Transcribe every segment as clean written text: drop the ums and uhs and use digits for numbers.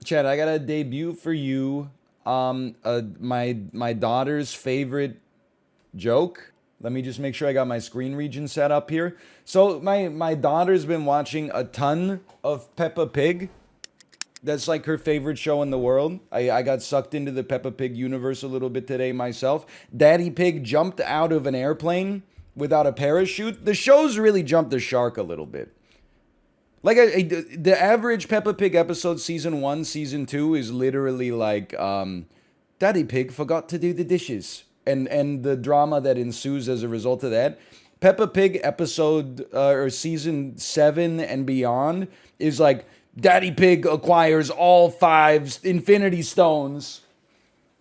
Chad, I got a debut for you. My daughter's favorite joke. Let me just make sure I got my screen region set up here. So my daughter's been watching a ton of Peppa Pig. That's like her favorite show in the world. I got sucked into the Peppa Pig universe a little bit today myself. Daddy Pig jumped out of an airplane without a parachute. The show's really jumped the shark a little bit. Like the average Peppa Pig episode, season 1, season 2 is literally like, Daddy Pig forgot to do the dishes, and the drama that ensues as a result of that. Peppa Pig episode or season 7 and beyond is like Daddy Pig acquires all 5 Infinity Stones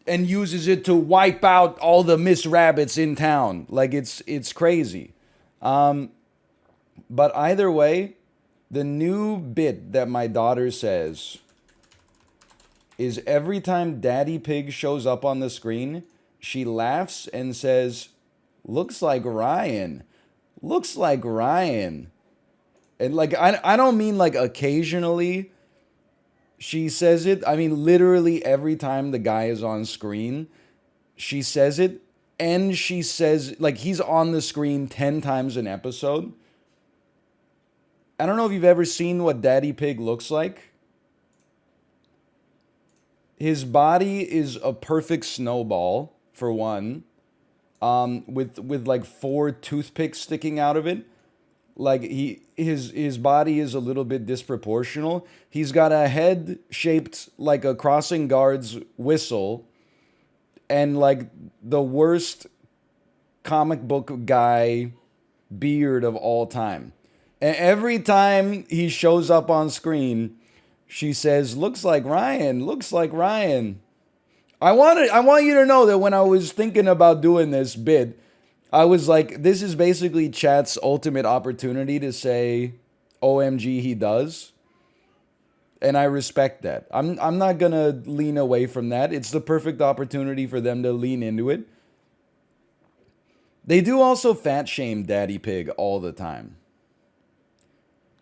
and uses it to wipe out all the Miss Rabbits in town. Like it's crazy. But either way. The new bit that my daughter says is every time Daddy Pig shows up on the screen, she laughs and says, "Looks like Ryan. Looks like Ryan." And like, I don't mean like occasionally she says it. I mean, literally every time the guy is on screen, she says it. And she says, like, he's on the screen 10 times an episode. I don't know if you've ever seen what Daddy Pig looks like. His body is a perfect snowball, for one, with like 4 toothpicks sticking out of it. Like his body is a little bit disproportional. He's got a head shaped like a crossing guard's whistle, and like the worst comic book guy beard of all time. And every time he shows up on screen, she says, "Looks like Ryan, looks like Ryan." I want you to know that when I was thinking about doing this bit, I was like, this is basically chat's ultimate opportunity to say, OMG, he does. And I respect that. I'm not going to lean away from that. It's the perfect opportunity for them to lean into it. They do also fat shame Daddy Pig all the time.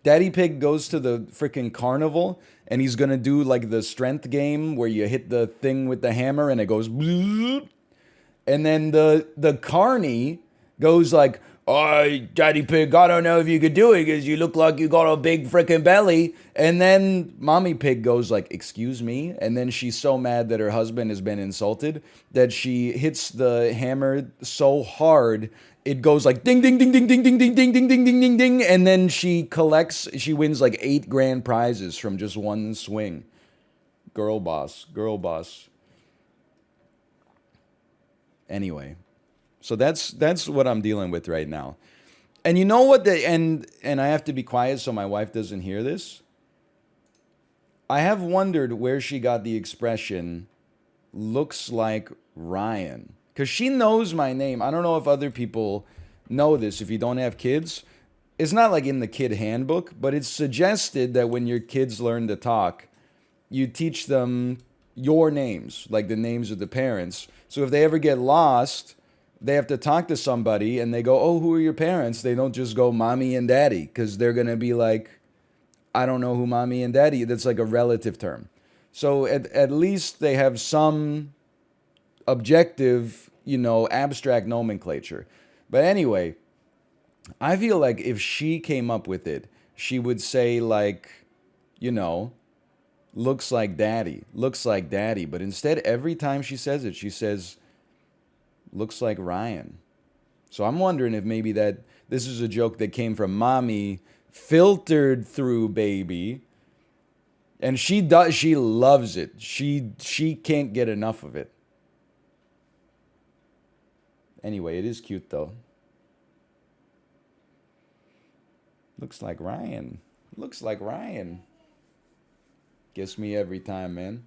Daddy Pig goes to the freaking carnival and he's gonna do like the strength game where you hit the thing with the hammer and it goes bloop. And then the carny goes like, "Oh, Daddy Pig, I don't know if you could do it because you look like you got a big freaking belly." And then Mommy Pig goes like, "Excuse me?" And then she's so mad that her husband has been insulted that she hits the hammer so hard it goes like ding, ding, ding, ding, ding, ding, ding, ding, ding, ding, ding, ding, ding. And then she wins like 8 grand prizes from just one swing. Girl boss, girl boss. Anyway, so that's what I'm dealing with right now. And you know what? And I have to be quiet so my wife doesn't hear this. I have wondered where she got the expression, "looks like Ryan." Because she knows my name. I don't know if other people know this if you don't have kids. It's not like in the kid handbook, but it's suggested that when your kids learn to talk, you teach them your names, like the names of the parents. So if they ever get lost, they have to talk to somebody and they go, "Oh, who are your parents?" They don't just go mommy and daddy, because they're going to be like, "I don't know who mommy and daddy." That's like a relative term. So at least they have some objective, abstract nomenclature. But anyway, I feel like if she came up with it, she would say like, "Looks like daddy, looks like daddy." But instead, every time she says it, she says, "Looks like Ryan." So I'm wondering if maybe that this is a joke that came from mommy, filtered through baby. And she loves it. She can't get enough of it. Anyway, it is cute though. Looks like Ryan. Looks like Ryan. Gets me every time, man.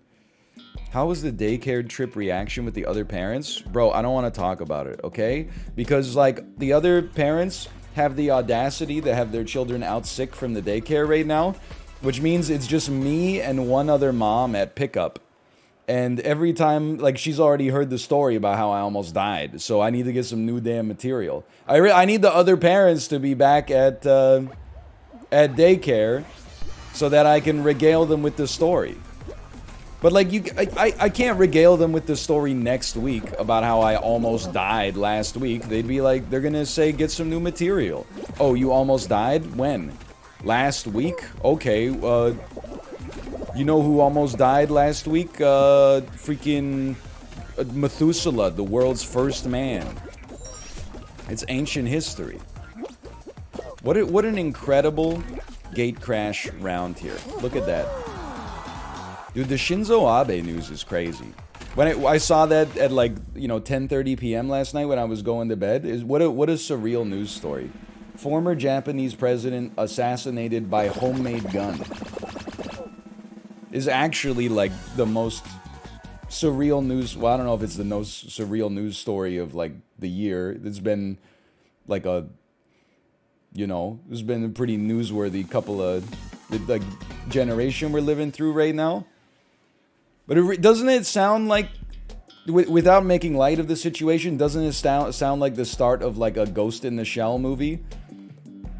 How was the daycare trip reaction with the other parents? Bro, I don't want to talk about it, okay? Because like the other parents have the audacity to have their children out sick from the daycare right now, which means it's just me and one other mom at pickup. And every time, like, she's already heard the story about how I almost died. So I need to get some new damn material. I need the other parents to be back at daycare so that I can regale them with the story. But like I can't regale them with the story next week about how I almost died last week. They'd be like, they're gonna say, get some new material. Oh, you almost died? When? Last week? Okay, you know who almost died last week? Freaking Methuselah, the world's first man. It's ancient history. What an incredible gate crash round here. Look at that. Dude, the Shinzo Abe news is crazy. When I saw that at like, 10:30 p.m. last night when I was going to bed, what a surreal news story. Former Japanese president assassinated by homemade gun. Is actually like the most surreal news. Well, I don't know if it's the most surreal news story of like the year. It's been like it's been a pretty newsworthy couple of like generation we're living through right now. But doesn't it sound like, without making light of the situation, doesn't it sound like the start of like a Ghost in the Shell movie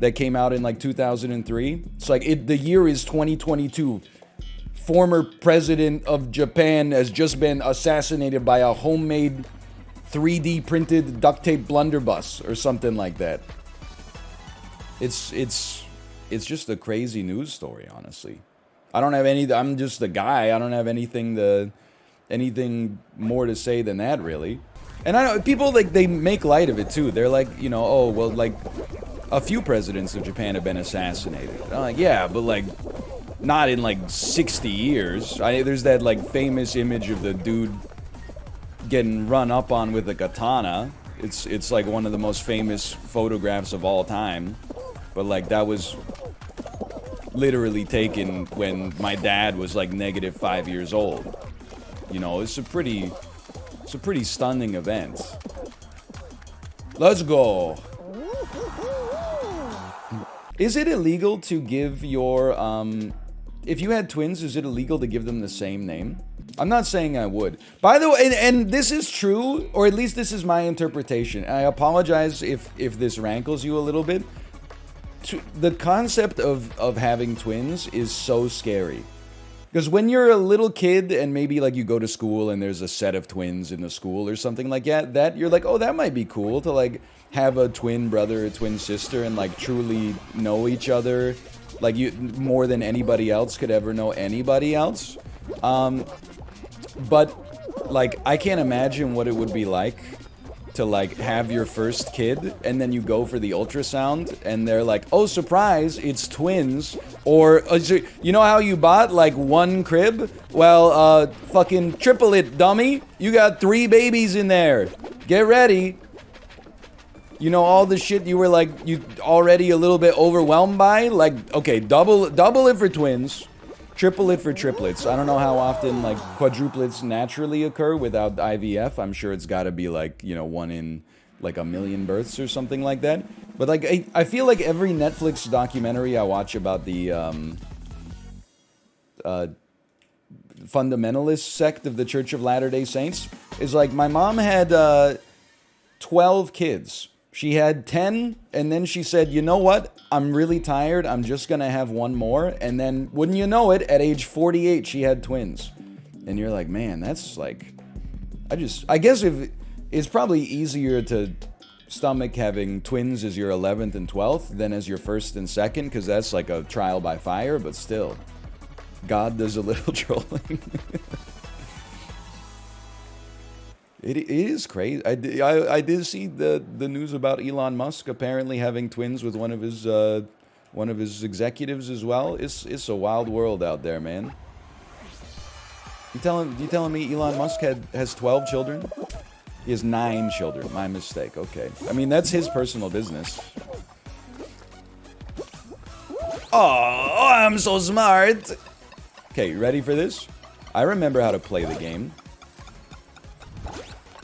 that came out in like 2003? It's like the year is 2022. Former president of Japan has just been assassinated by a homemade 3D printed duct tape blunderbuss or something like that. It's just a crazy news story, honestly. I don't have I'm just the guy. I don't have anything more to say than that, really. And I know people like they make light of it too. They're like, oh well, like a few presidents of Japan have been assassinated. I'm like, yeah, but like not in like 60 years. There's that like famous image of the dude getting run up on with a katana. It's like one of the most famous photographs of all time. But like that was literally taken when my dad was like -5 years old. It's a pretty stunning event. Let's go. Is it illegal to give your if you had twins, is it illegal to give them the same name? I'm not saying I would. By the way, and this is true, or at least this is my interpretation. I apologize if this rankles you a little bit. The concept of having twins is so scary. Because when you're a little kid and maybe like you go to school and there's a set of twins in the school or something like that you're like, oh, that might be cool to like have a twin brother or twin sister and like truly know each other like you more than anybody else could ever know anybody else. But like I can't imagine what it would be like to like have your first kid and then you go for the ultrasound and they're like, oh, surprise, it's twins. Or you know how you bought like one crib? Well, fucking triple it, dummy. You got 3 babies in there. Get ready. All the shit you were like you already a little bit overwhelmed by. Like, okay, double it for twins. Triple it for triplets. I don't know how often like quadruplets naturally occur without IVF. I'm sure it's got to be like, one in like 1 million births or something like that. But like I feel like every Netflix documentary I watch about the fundamentalist sect of the Church of Latter-day Saints is like my mom had 12 kids. She had 10, and then she said, you know what? I'm really tired. I'm just going to have one more. And then, wouldn't you know it, at age 48, she had twins. And you're like, man, that's like... I guess if it's probably easier to stomach having twins as your 11th and 12th than as your first and second, because that's like a trial by fire, but still. God does a little trolling. It is crazy. I did see the news about Elon Musk apparently having twins with one of his executives as well. It's a wild world out there, man. You telling me Elon Musk has 12 children? He has 9 children. My mistake. Okay. I mean, that's his personal business. Oh, I'm so smart. Okay, you ready for this? I remember how to play the game.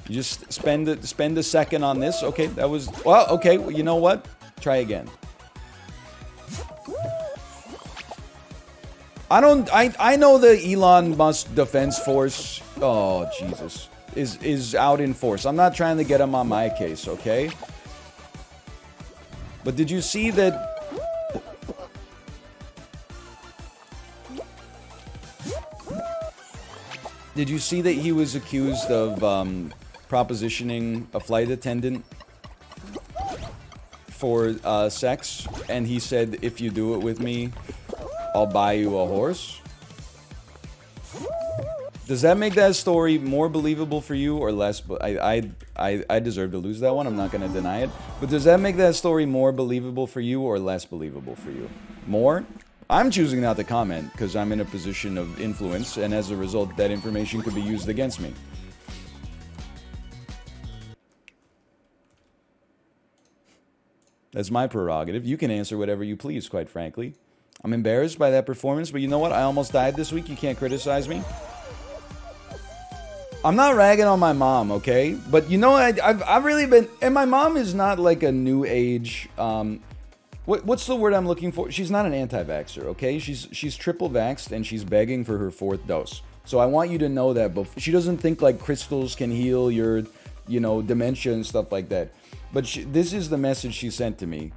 You just spend a second on this. Okay, that was... Well, okay, you know what? Try again. I know the Elon Musk Defense Force... Oh, Jesus. Is out in force. I'm not trying to get him on my case, okay? But did you see that... Did you see that he was accused of propositioning a flight attendant for sex? And he said, if you do it with me, I'll buy you a horse? Does that make that story more believable for you or less? I deserve to lose that one. I'm not going to deny it. But does that make that story more believable for you or less believable for you? More? I'm choosing not to comment because I'm in a position of influence, and as a result, that information could be used against me. That's my prerogative. You can answer whatever you please, quite frankly. I'm embarrassed by that performance, but you know what? I almost died this week. You can't criticize me. I'm not ragging on my mom, okay? But you know, I've really been... And my mom is not like a new age... what's the word I'm looking for? She's not an anti-vaxxer, okay? She's triple vaxxed and she's begging for her 4th dose. So I want you to know that. But she doesn't think like crystals can heal your, you know, dementia and stuff like that. But this is the message she sent to me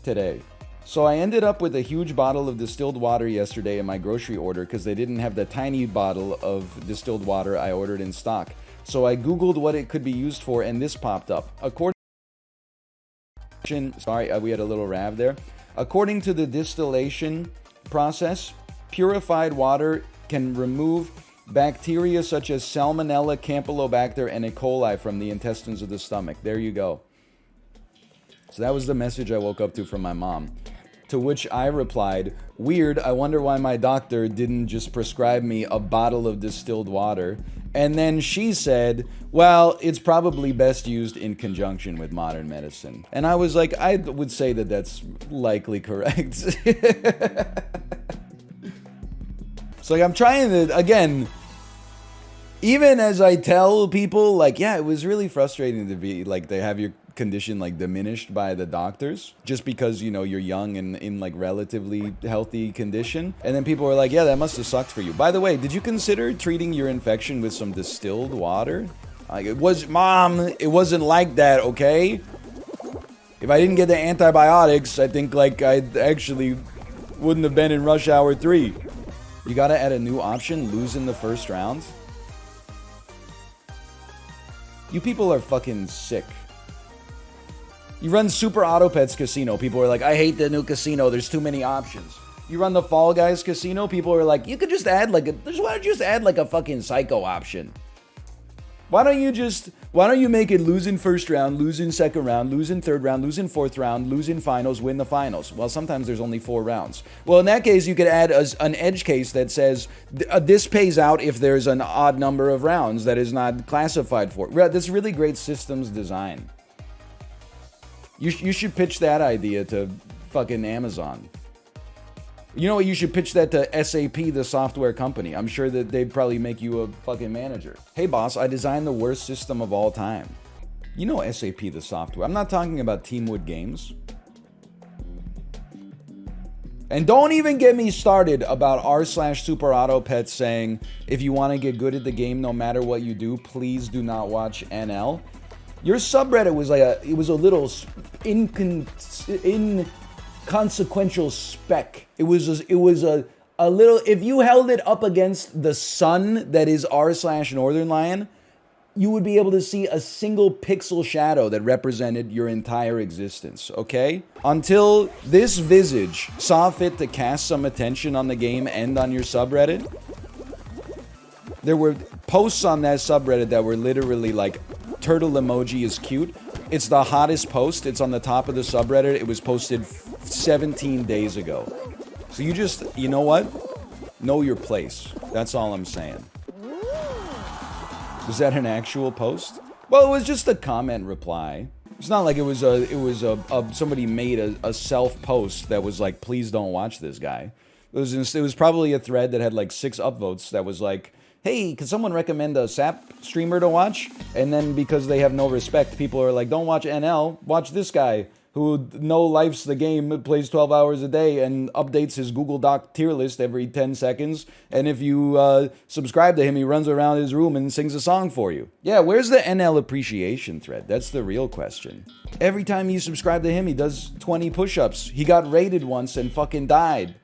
today. So I ended up with a huge bottle of distilled water yesterday in my grocery order because they didn't have the tiny bottle of distilled water I ordered in stock. So I Googled what it could be used for, and this popped up. Sorry, we had a little rav there. According to the distillation process, purified water can remove bacteria such as salmonella, campylobacter, and E. coli from the intestines of the stomach. There you go. So that was the message I woke up to from my mom. To which I replied, weird, I wonder why my doctor didn't just prescribe me a bottle of distilled water. And then she said, well, it's probably best used in conjunction with modern medicine. And I was like, I would say that that's likely correct. So like, I'm trying to, again, even as I tell people, like, yeah, it was really frustrating to be, like, they have your condition, like, diminished by the doctors just because, you know, you're young and in, like, relatively healthy condition. And then people were like, yeah, that must have sucked for you. By the way, did you consider treating your infection with some distilled water? Like, it wasn't like that, okay? If I didn't get the antibiotics, I think, like, I actually wouldn't have been in rush hour 3. You gotta add a new option, lose in the first round. You people are fucking sick. You run superautopets casino, people are like, I hate the new casino, there's too many options. You run the Fall Guys casino, people are like, you could just add like why don't you just add like a fucking psycho option? Why don't you make it lose in first round, lose in second round, lose in third round, lose in fourth round, lose in finals, win the finals? Well, sometimes there's only 4 rounds. Well, in that case, you could add an edge case that says, this pays out if there's an odd number of rounds that is not classified for. That's really great systems design. You should pitch that idea to fucking Amazon. You know what? You should pitch that to SAP, the software company. I'm sure that they'd probably make you a fucking manager. Hey boss, I designed the worst system of all time. You know SAP, the software. I'm not talking about Teamwood Games. And don't even get me started about r/superautopets saying, if you want to get good at the game no matter what you do, please do not watch NL. Your subreddit was like a little inconsequential speck. It was a little, if you held it up against the sun that is r/northernlion, you would be able to see a single pixel shadow that represented your entire existence, okay? Until this visage saw fit to cast some attention on the game and on your subreddit, there were posts on that subreddit that were literally like, turtle emoji is cute. It's the hottest post. It's on the top of the subreddit. It was posted 17 days ago. So you know what? Know your place. That's all I'm saying. Was that an actual post? Well, it was just a comment reply. It's not like it was somebody made a self post that was like, please don't watch this guy. It was probably a thread that had like 6 upvotes that was like, hey, can someone recommend a SAP streamer to watch? And then because they have no respect, people are like, don't watch NL, watch this guy who no-lifes the game, plays 12 hours a day, and updates his Google Doc tier list every 10 seconds. And if you subscribe to him, he runs around his room and sings a song for you. Yeah, where's the NL appreciation thread? That's the real question. Every time you subscribe to him, he does 20 push-ups. He got raided once and fucking died.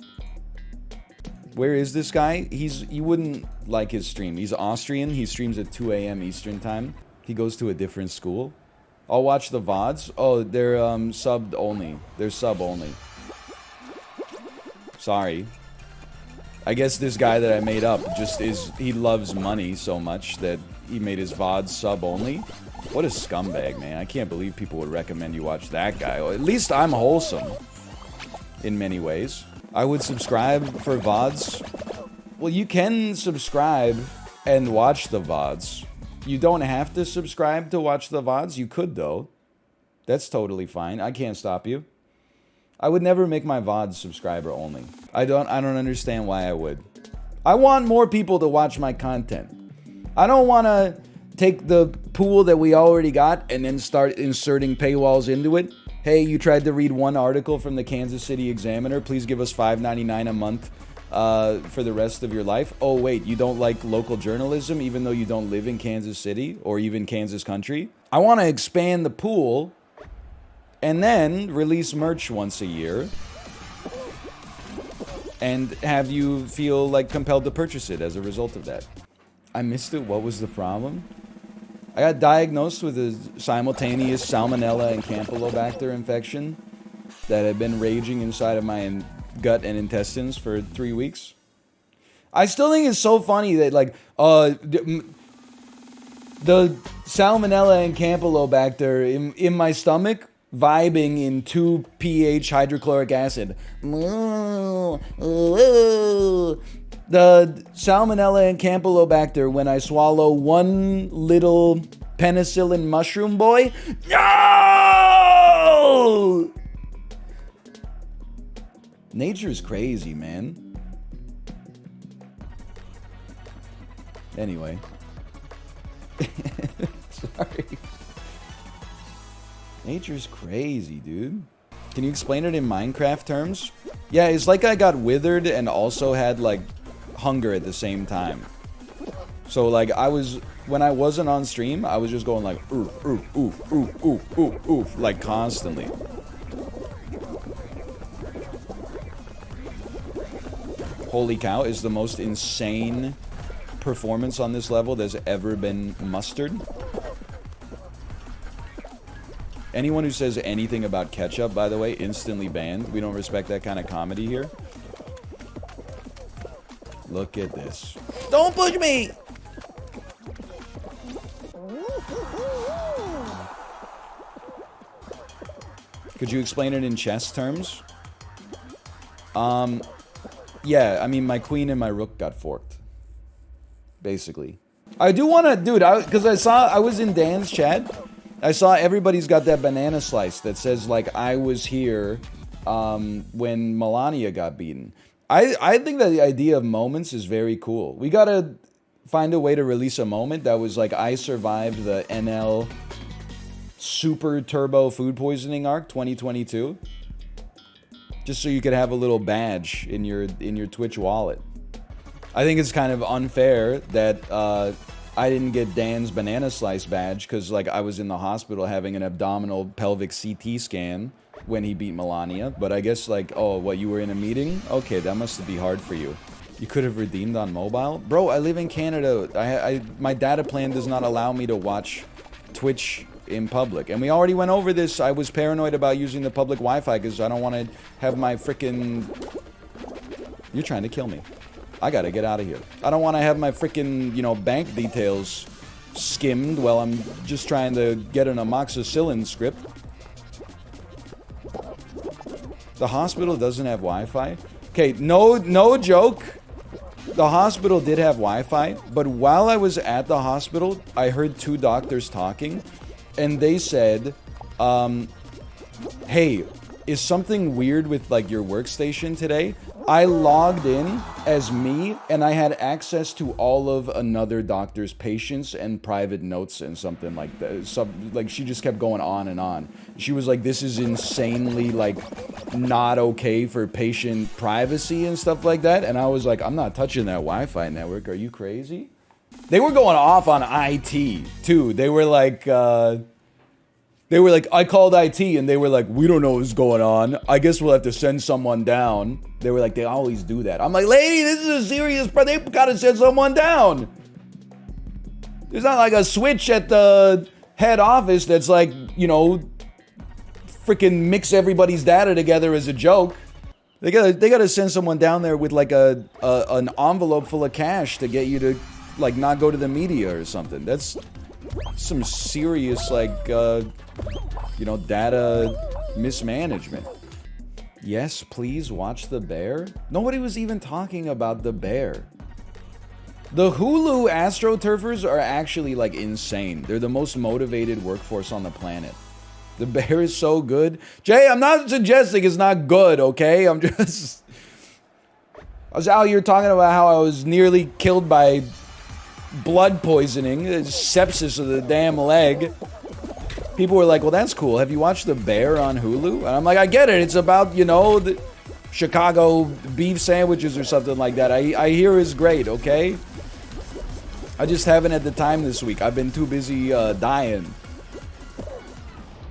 Where is this guy? You wouldn't like his stream. He's Austrian. He streams at 2 a.m. Eastern time. He goes to a different school. I'll watch the VODs. Oh, they're subbed only. They're sub only. Sorry. I guess this guy that I made up just he loves money so much that he made his VODs sub only. What a scumbag, man. I can't believe people would recommend you watch that guy. At least I'm wholesome. In many ways. I would subscribe for VODs. Well, you can subscribe and watch the VODs. You don't have to subscribe to watch the VODs. You could, though. That's totally fine. I can't stop you. I would never make my VODs subscriber only. I don't understand why I would. I want more people to watch my content. I don't want to take the pool that we already got and then start inserting paywalls into it. Hey, you tried to read one article from the Kansas City Examiner. Please give us $5.99 a month for the rest of your life. Oh, wait, you don't like local journalism even though you don't live in Kansas City or even Kansas country? I want to expand the pool and then release merch once a year and have you feel like compelled to purchase it as a result of that. I missed it. What was the problem? I got diagnosed with a simultaneous salmonella and campylobacter infection that had been raging inside of my gut and intestines for 3 weeks. I still think it's so funny that, like, the salmonella and campylobacter in my stomach vibing in 2 pH hydrochloric acid. The salmonella and campylobacter when I swallow one little penicillin mushroom boy. No! Nature's crazy, man. Anyway. Sorry. Nature's crazy, dude. Can you explain it in Minecraft terms? Yeah, it's like I got withered and also had, like, hunger at the same time. So, like, when I wasn't on stream, I was just going like, oof, oof, oof, oof, oof, oof, oof, like, constantly. Holy cow, is the most insane performance on this level that's ever been mustered. Anyone who says anything about ketchup, by the way, instantly banned. We don't respect that kind of comedy here. Look at this. Don't push me! Could you explain it in chess terms? Yeah, I mean, my queen and my rook got forked. Basically. I do want to, dude, because I was in Dan's chat. I saw everybody's got that banana slice that says, like, I was here when Melania got beaten. I think that the idea of moments is very cool. We gotta find a way to release a moment that was like, I survived the NL Super Turbo Food Poisoning Arc 2022. Just so you could have a little badge in your Twitch wallet. I think it's kind of unfair that I didn't get Dan's banana slice badge because, like, I was in the hospital having an abdominal pelvic CT scan when he beat Melania. But I guess, like, oh, what, you were in a meeting? Okay, that must be hard for you. You could have redeemed on mobile? Bro, I live in Canada. My data plan does not allow me to watch Twitch in public. And we already went over this. I was paranoid about using the public Wi-Fi because I don't want to have my freaking... You're trying to kill me. I gotta get out of here. I don't want to have my freaking, you know, bank details skimmed while I'm just trying to get an amoxicillin script. The hospital doesn't have Wi-Fi? Okay, no joke. The hospital did have Wi-Fi, but while I was at the hospital, I heard 2 doctors talking, and they said, hey, is something weird with, like, your workstation today? I logged in as me, and I had access to all of another doctor's patients and private notes and something like that. Like, she just kept going on and on. She was like, this is insanely, like, not okay for patient privacy and stuff like that. And I was like, I'm not touching that Wi-Fi network. Are you crazy? They were going off on IT, too. They were like, They were like, I called IT and they were like, we don't know what's going on. I guess we'll have to send someone down. They were like, they always do that. I'm like, lady, this is a serious problem. They gotta send someone down. There's not like a switch at the head office that's like, you know, freaking mix everybody's data together as a joke. They gotta send someone down there with like an envelope full of cash to get you to like not go to the media or something. That's some serious like you know, data mismanagement. Yes, please watch The Bear. Nobody was even talking about The Bear. The Hulu AstroTurfers are actually like insane. They're the most motivated workforce on the planet. The Bear is so good. Jay, I'm not suggesting it's not good, okay? I was out here talking about how I was nearly killed by blood poisoning, sepsis of the damn leg. People were like, well, that's cool. Have you watched The Bear on Hulu? And I'm like, I get it. It's about, you know, the Chicago beef sandwiches or something like that. I hear is great, okay? I just haven't had the time this week. I've been too busy dying.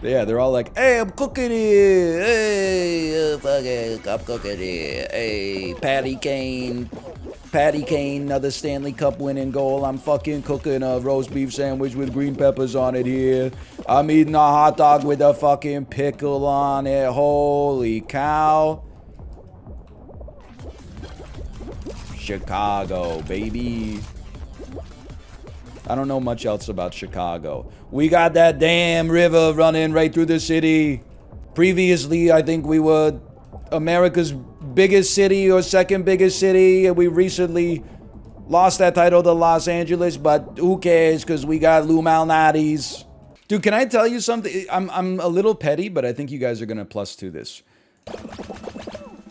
Yeah, they're all like, hey, I'm cooking it. Hey, fucking, I'm cooking it. Hey, Patty Kane, another Stanley Cup winning goal. I'm fucking cooking a roast beef sandwich with green peppers on it here. I'm eating a hot dog with a fucking pickle on it. Holy cow. Chicago, baby. I don't know much else about Chicago. We got that damn river running right through the city. Previously, I think we were America's biggest city or second biggest city. And we recently lost that title to Los Angeles, but who cares? Because we got Lou Malnati's. Dude, can I tell you something? I'm a little petty, but I think you guys are going to plus to this.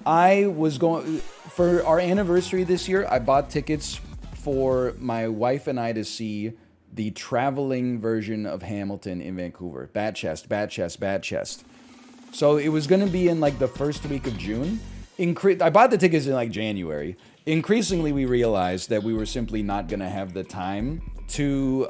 I was going... For our anniversary this year, I bought tickets for my wife and I to see the traveling version of Hamilton in Vancouver. Bat chest. So it was going to be in like the first week of June. I bought the tickets in like January. Increasingly, we realized that we were simply not going to have the time to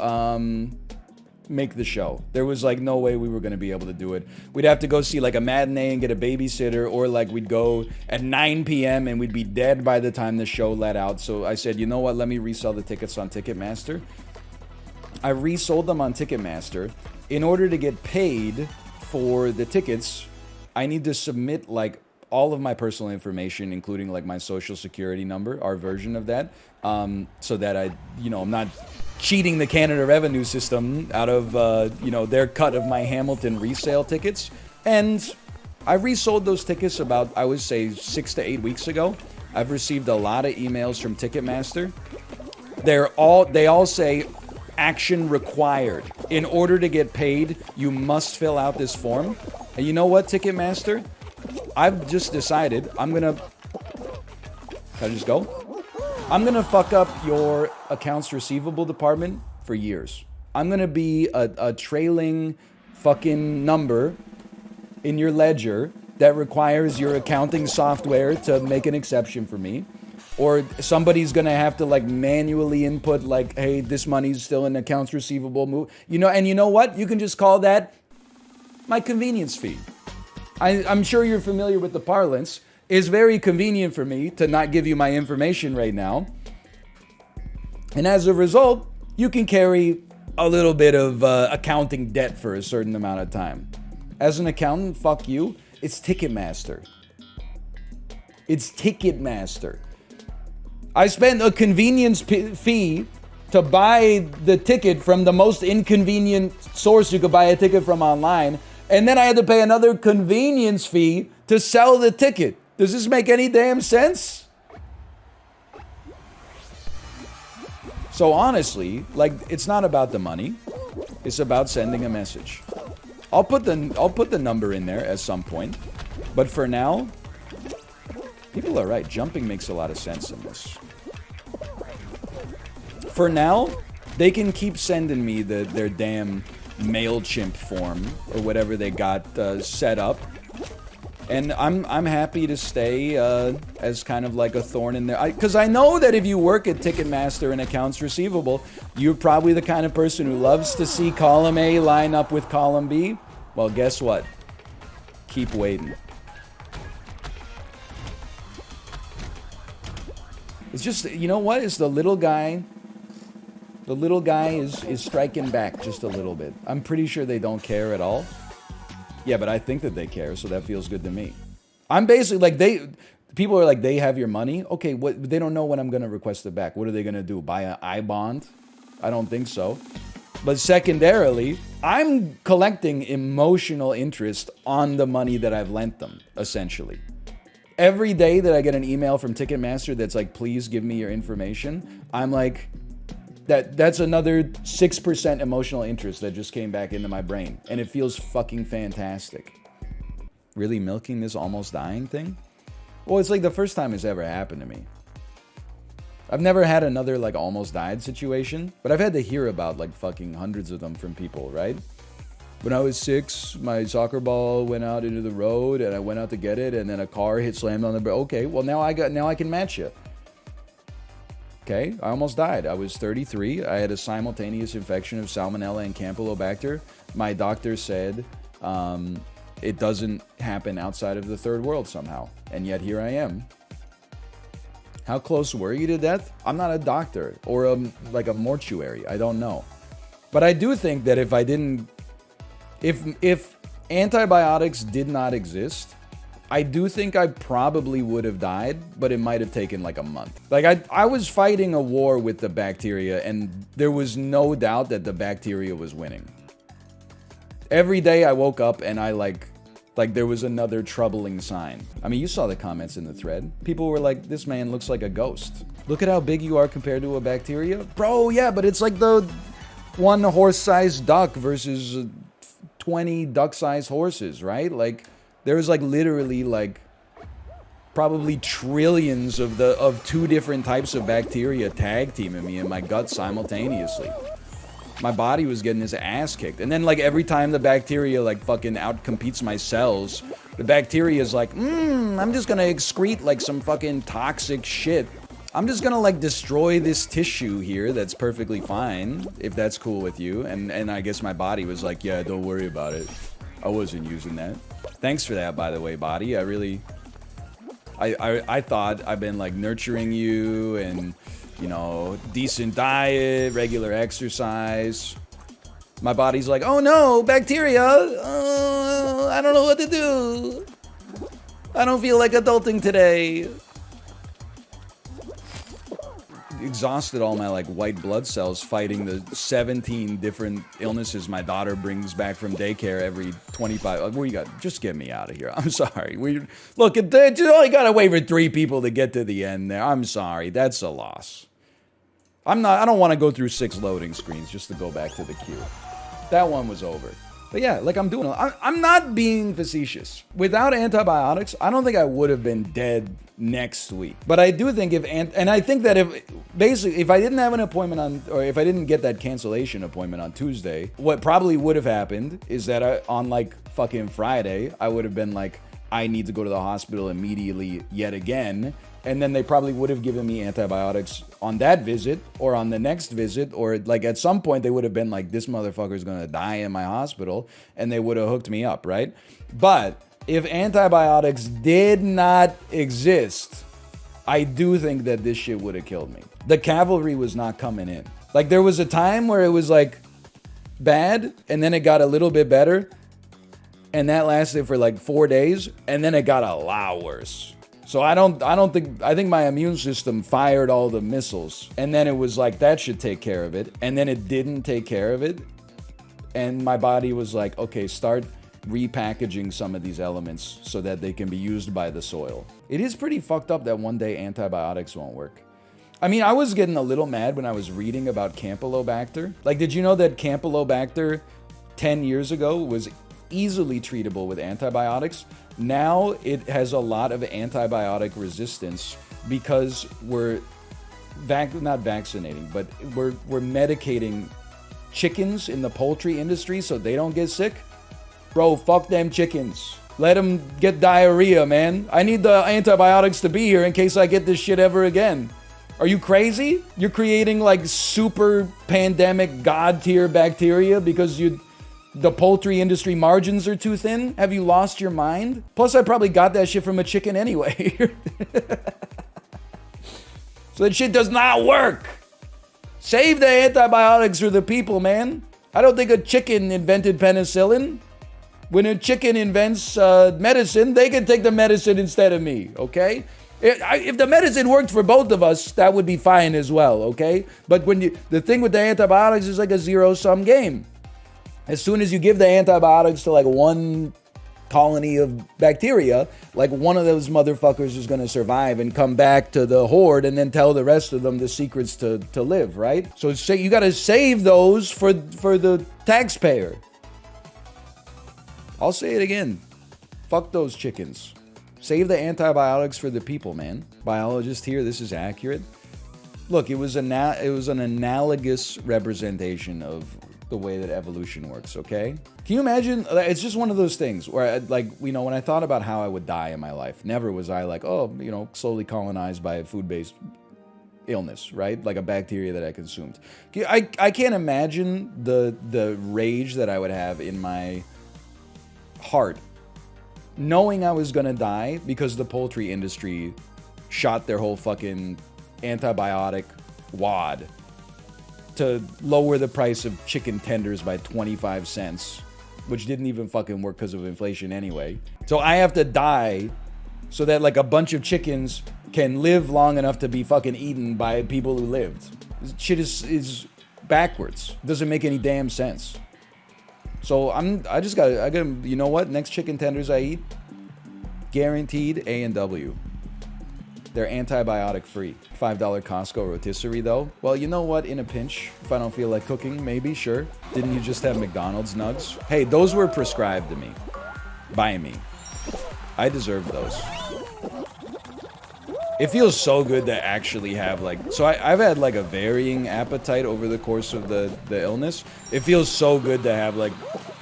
make the show. There was like no way we were going to be able to do it. We'd have to go see like a matinee and get a babysitter, or like we'd go at 9 p.m. and we'd be dead by the time the show let out. So I said, you know what, let me resell the tickets on Ticketmaster. I resold them on Ticketmaster. In order to get paid for the tickets, I need to submit like all of my personal information, including like my social security number, our version of that, so that I'm not cheating the Canada revenue system out of, their cut of my Hamilton resale tickets. And I resold those tickets about, I would say, 6 to 8 weeks ago. I've received a lot of emails from Ticketmaster. They all say, action required. In order to get paid, you must fill out this form. And you know what, Ticketmaster? I've just decided Can I just go? I'm going to fuck up your accounts receivable department for years. I'm going to be a trailing fucking number in your ledger that requires your accounting software to make an exception for me. Or somebody's going to have to like manually input like, hey, this money's still in accounts receivable. And you know what? You can just call that my convenience fee. I'm sure you're familiar with the parlance. It's very convenient for me to not give you my information right now. And as a result, you can carry a little bit of accounting debt for a certain amount of time. As an accountant, fuck you. It's Ticketmaster. I spent a convenience fee to buy the ticket from the most inconvenient source you could buy a ticket from online. And then I had to pay another convenience fee to sell the ticket. Does this make any damn sense? So honestly, like, it's not about the money. It's about sending a message. I'll put the number in there at some point. But for now, people are right. Jumping makes a lot of sense in this. For now, they can keep sending me their damn MailChimp form or whatever they got set up. And I'm happy to stay as kind of like a thorn in there. Because I know that if you work at Ticketmaster and accounts receivable, you're probably the kind of person who loves to see column A line up with column B. Well, guess what? Keep waiting. It's just, you know what? It's the little guy. The little guy is striking back just a little bit. I'm pretty sure they don't care at all. Yeah, but I think that they care, so that feels good to me. I'm basically like, people are like, they have your money? Okay, what? They don't know when I'm going to request it back. What are they going to do? Buy an I-bond? I don't think so. But secondarily, I'm collecting emotional interest on the money that I've lent them, essentially. Every day that I get an email from Ticketmaster that's like, please give me your information, I'm like, that's another 6% emotional interest that just came back into my brain. And it feels fucking fantastic. Really milking this almost dying thing? Well, it's like the first time it's ever happened to me. I've never had another like almost died situation, but I've had to hear about like fucking hundreds of them from people, right? When I was 6, my soccer ball went out into the road and I went out to get it and then a car slammed on the brakes. Okay, well now I can match you. Okay, I almost died. I was 33. I had a simultaneous infection of salmonella and campylobacter. My doctor said it doesn't happen outside of the third world somehow. And yet here I am. How close were you to death? I'm not a doctor or like a mortuary. I don't know. But I do think that if antibiotics did not exist, I do think I probably would have died, but it might have taken like a month. Like I was fighting a war with the bacteria and there was no doubt that the bacteria was winning. Every day I woke up and I like there was another troubling sign. I mean, you saw the comments in the thread. People were like, this man looks like a ghost. Look at how big you are compared to a bacteria. Bro, yeah, but it's like the one horse-sized duck versus 20 duck-sized horses, right? Like, there's like literally like probably trillions of 2 different types of bacteria tag teaming me in my gut simultaneously. My body was getting his ass kicked. And then like every time the bacteria like fucking outcompetes my cells, the bacteria is like, I'm just gonna excrete like some fucking toxic shit. I'm just gonna like destroy this tissue here that's perfectly fine, if that's cool with you. And I guess my body was like, yeah, don't worry about it. I wasn't using that. Thanks for that, by the way, body. I thought I've been like nurturing you and, you know, decent diet, regular exercise. My body's like, oh no, bacteria. I don't know what to do. I don't feel like adulting today. Exhausted all my like white blood cells fighting the 17 different illnesses my daughter brings back from daycare every 25. What you got? Just get me out of here. I'm sorry. Look, you only got to wait for 3 people to get to the end there. I'm sorry. That's a loss. I don't want to go through 6 loading screens just to go back to the queue. That one was over. But yeah, like I'm not being facetious. Without antibiotics, I don't think I would have been dead next week. But I do think and I think that if I didn't have an appointment or if I didn't get that cancellation appointment on Tuesday, what probably would have happened is that on like fucking Friday, I would have been like, I need to go to the hospital immediately yet again. And then they probably would have given me antibiotics on that visit or on the next visit, or like at some point they would have been like, this motherfucker's gonna die in my hospital, and they would have hooked me up, right? But if antibiotics did not exist, I do think that this shit would have killed me. The cavalry was not coming in. Like there was a time where it was like bad, and then it got a little bit better, and that lasted for like 4 days, and then it got a lot worse. So I think my immune system fired all the missiles, and then it was like, that should take care of it. And then it didn't take care of it. And my body was like, okay, start repackaging some of these elements so that they can be used by the soil. It is pretty fucked up that one day antibiotics won't work. I mean, I was getting a little mad when I was reading about Campylobacter. Like, did you know that Campylobacter 10 years ago was easily treatable with antibiotics? Now it has a lot of antibiotic resistance because we're not vaccinating, but we're medicating chickens in the poultry industry so they don't get sick. Bro, fuck them chickens. Let them get diarrhea, man. I need the antibiotics to be here in case I get this shit ever again. Are you crazy? You're creating like super pandemic god tier bacteria because you The poultry industry margins are too thin? Have you lost your mind? Plus, I probably got that shit from a chicken anyway. So that shit does not work. Save the antibiotics for the people, man. I don't think a chicken invented penicillin. When a chicken invents medicine, they can take the medicine instead of me, okay? If the medicine worked for both of us, that would be fine as well, okay? But the thing with the antibiotics is like a zero-sum game. As soon as you give the antibiotics to like one colony of bacteria, like one of those motherfuckers is going to survive and come back to the horde and then tell the rest of them the secrets to live, right? So you got to save those for the taxpayer. I'll say it again. Fuck those chickens. Save the antibiotics for the people, man. Biologist here, this is accurate. Look, it was an analogous representation of the way that evolution works, okay? Can you imagine? It's just one of those things where, when I thought about how I would die in my life, never was I like, slowly colonized by a food-based illness, right? Like a bacteria that I consumed. I can't imagine the rage that I would have in my heart knowing I was gonna die because the poultry industry shot their whole fucking antibiotic wad to lower the price of chicken tenders by 25 cents, which didn't even fucking work because of inflation anyway. So I have to die so that like a bunch of chickens can live long enough to be fucking eaten by people who lived. This shit is backwards. It doesn't make any damn sense. So I gotta, you know what? Next chicken tenders I eat, guaranteed A&W. They're antibiotic free. $5 Costco rotisserie though. Well, you know what? In a pinch, if I don't feel like cooking, maybe, sure. Didn't you just have McDonald's nugs? Hey, those were prescribed to me. By me. I deserve those. It feels so good to actually have I've had like a varying appetite over the course of the illness. It feels so good to have like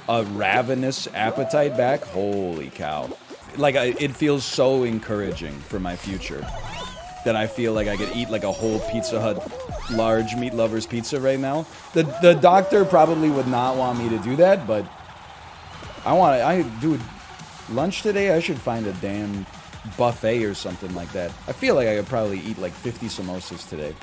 a ravenous appetite back. Holy cow. It feels so encouraging for my future that I feel like I could eat like a whole Pizza Hut large meat lovers pizza right now. The doctor probably would not want me to do that, but dude, lunch today, I should find a damn buffet or something like that. I feel like I could probably eat like 50 samosas today.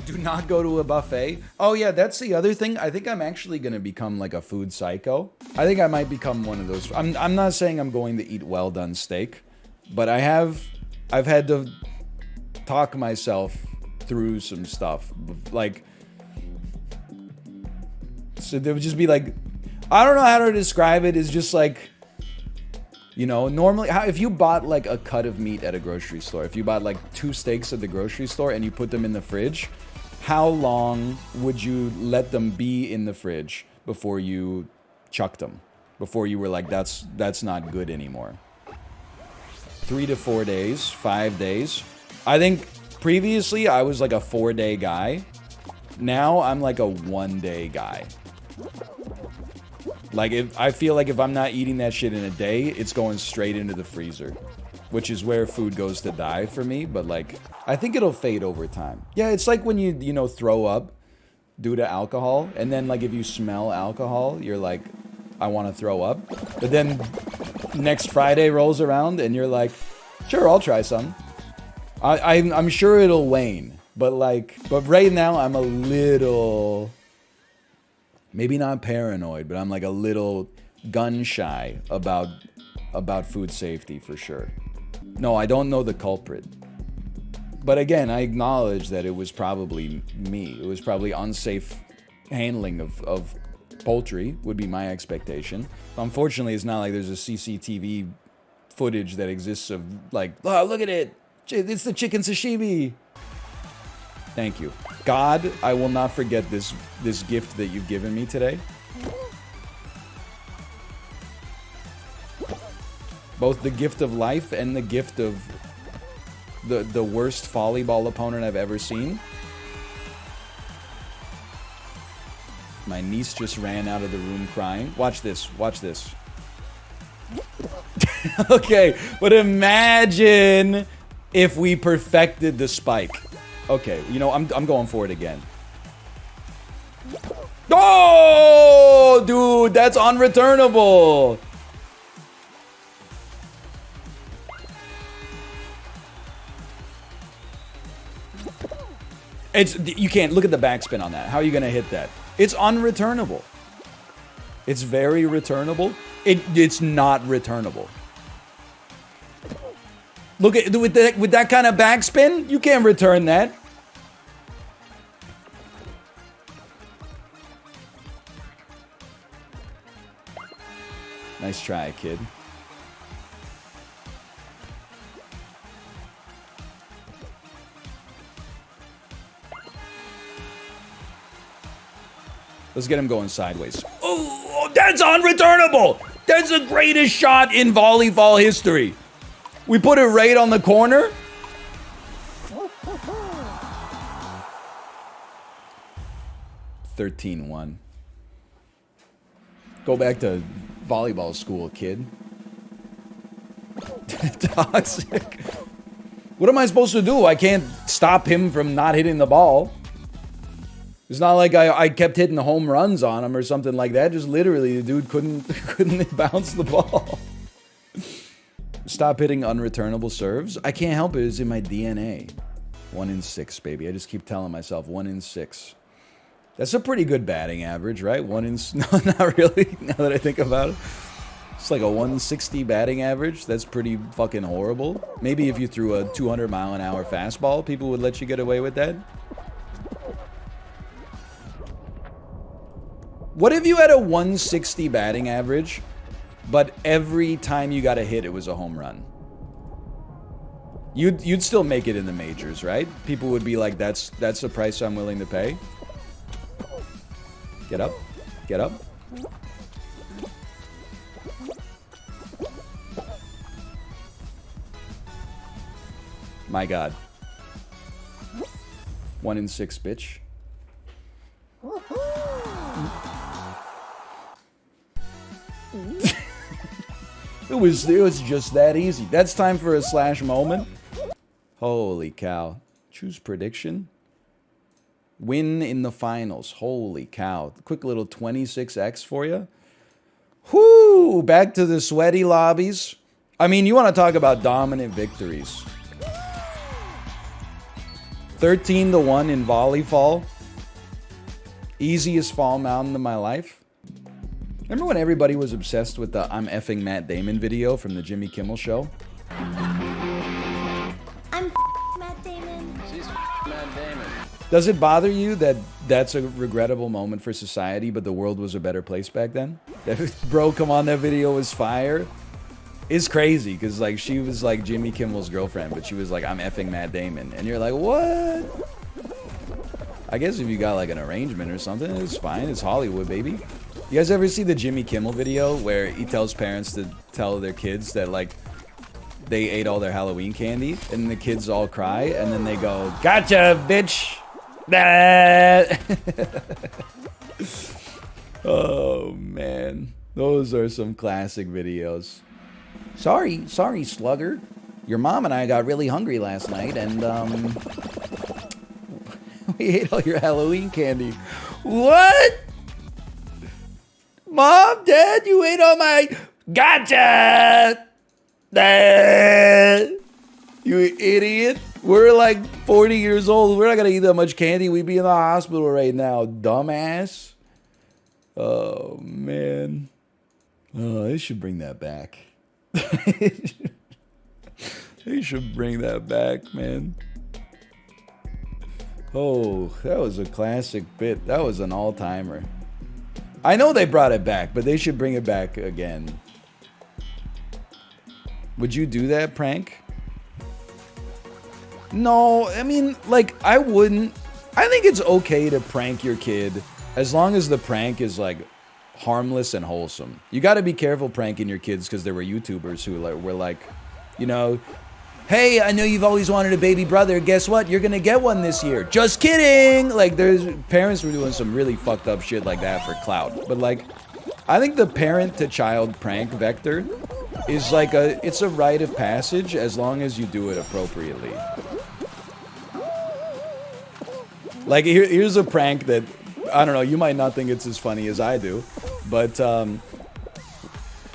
Do not go to a buffet. Oh yeah, that's the other thing. I think I'm actually gonna become like a food psycho. I think I might become one of those. I'm not saying I'm going to eat well done steak, but I've had to talk myself through some stuff. So there would just be like, I don't know how to describe it. It's just like, normally, if you bought like a cut of meat at a grocery store, if you bought like 2 steaks at the grocery store and you put them in the fridge, how long would you let them be in the fridge before you chucked them? Before you were like, that's not good anymore? 3 to 4 days, 5 days. I think previously I was like a 4-day guy. Now I'm like a 1-day guy. I feel like if I'm not eating that shit in a day, it's going straight into the freezer, which is where food goes to die for me. But I think it'll fade over time. Yeah, it's like when you throw up due to alcohol, and then if you smell alcohol, you're like, I want to throw up. But then next Friday rolls around, and you're like, sure, I'll try some. I'm sure it'll wane, but right now I'm a little. Maybe not paranoid, but I'm like a little gun shy about food safety for sure. No, I don't know the culprit. But again, I acknowledge that it was probably me. It was probably unsafe handling of poultry would be my expectation. Unfortunately, it's not like there's a CCTV footage that exists of oh, look at it. It's the chicken sashimi. Thank you. God, I will not forget this gift that you've given me today. Both the gift of life and the gift of the worst volleyball opponent I've ever seen. My niece just ran out of the room crying. Watch this. Watch this. Okay, but imagine if we perfected the spike. Okay, I'm going for it again. Oh, dude, that's unreturnable. You can't look at the backspin on that. How are you gonna hit that? It's unreturnable. It's very returnable. It's not returnable. Look at with that kind of backspin, you can't return that. Nice try, kid. Let's get him going sideways. Oh, that's unreturnable! That's the greatest shot in volleyball history. We put it right on the corner. $13-1. Go back to volleyball school, kid. Toxic. What am I supposed to do? I can't stop him from not hitting the ball. It's not like I kept hitting the home runs on him or something like that. Just literally, the dude couldn't bounce the ball. Stop hitting unreturnable serves. I can't help it. It's in my DNA. 1 in 6, baby. I just keep telling myself 1 in 6. That's a pretty good batting average, right? No, not really. Now that I think about it, it's like a 160 batting average. That's pretty fucking horrible. Maybe if you threw a 200-mile-an-hour fastball, people would let you get away with that. What if you had a 160 batting average, but every time you got a hit, it was a home run? You'd still make it in the majors, right? People would be like, that's the price I'm willing to pay. Get up. Get up. My God. 1 in 6, bitch. It was just that easy. That's time for a slash moment. Holy cow. Choose prediction. Win in the finals. Holy cow. Quick little 26x for you. Whoo! Back to the sweaty lobbies. I mean, you want to talk about dominant victories. 13-1 in volleyball. Easiest fall mountain of my life. Remember when everybody was obsessed with the I'm effing Matt Damon video from the Jimmy Kimmel show? I'm Matt Damon. She's Matt Damon. Does it bother you that that's a regrettable moment for society, but the world was a better place back then? Bro, come on, that video was fire. It's crazy, because like she was like Jimmy Kimmel's girlfriend, but she was like, I'm effing Matt Damon. And you're like, what? I guess if you got like an arrangement or something, it's fine. It's Hollywood, baby. You guys ever see the Jimmy Kimmel video where he tells parents to tell their kids that like they ate all their Halloween candy, and the kids all cry, and then they go, gotcha, bitch. Oh man, those are some classic videos. Sorry, slugger. Your mom and I got really hungry last night, and we ate all your Halloween candy. What? Mom, Dad, you ate all my... Gotcha! You idiot. We're like 40 years old. We're not going to eat that much candy. We'd be in the hospital right now, dumbass. Oh, man. Oh, they should bring that back. They should bring that back, man. Oh, that was a classic bit. That was an all-timer. I know they brought it back, but they should bring it back again. Would you do that prank? No, I mean, like, I wouldn't. I think it's okay to prank your kid as long as the prank is, like, harmless and wholesome. You got to be careful pranking your kids because there were YouTubers who were like, you know, hey, I know you've always wanted a baby brother. Guess what? You're going to get one this year. Just kidding. Like, parents were doing some really fucked up shit like that for clout. But, like, I think the parent-to-child prank vector is like it's a rite of passage as long as you do it appropriately. Like, here's a prank that I don't know, you might not think it's as funny as I do, but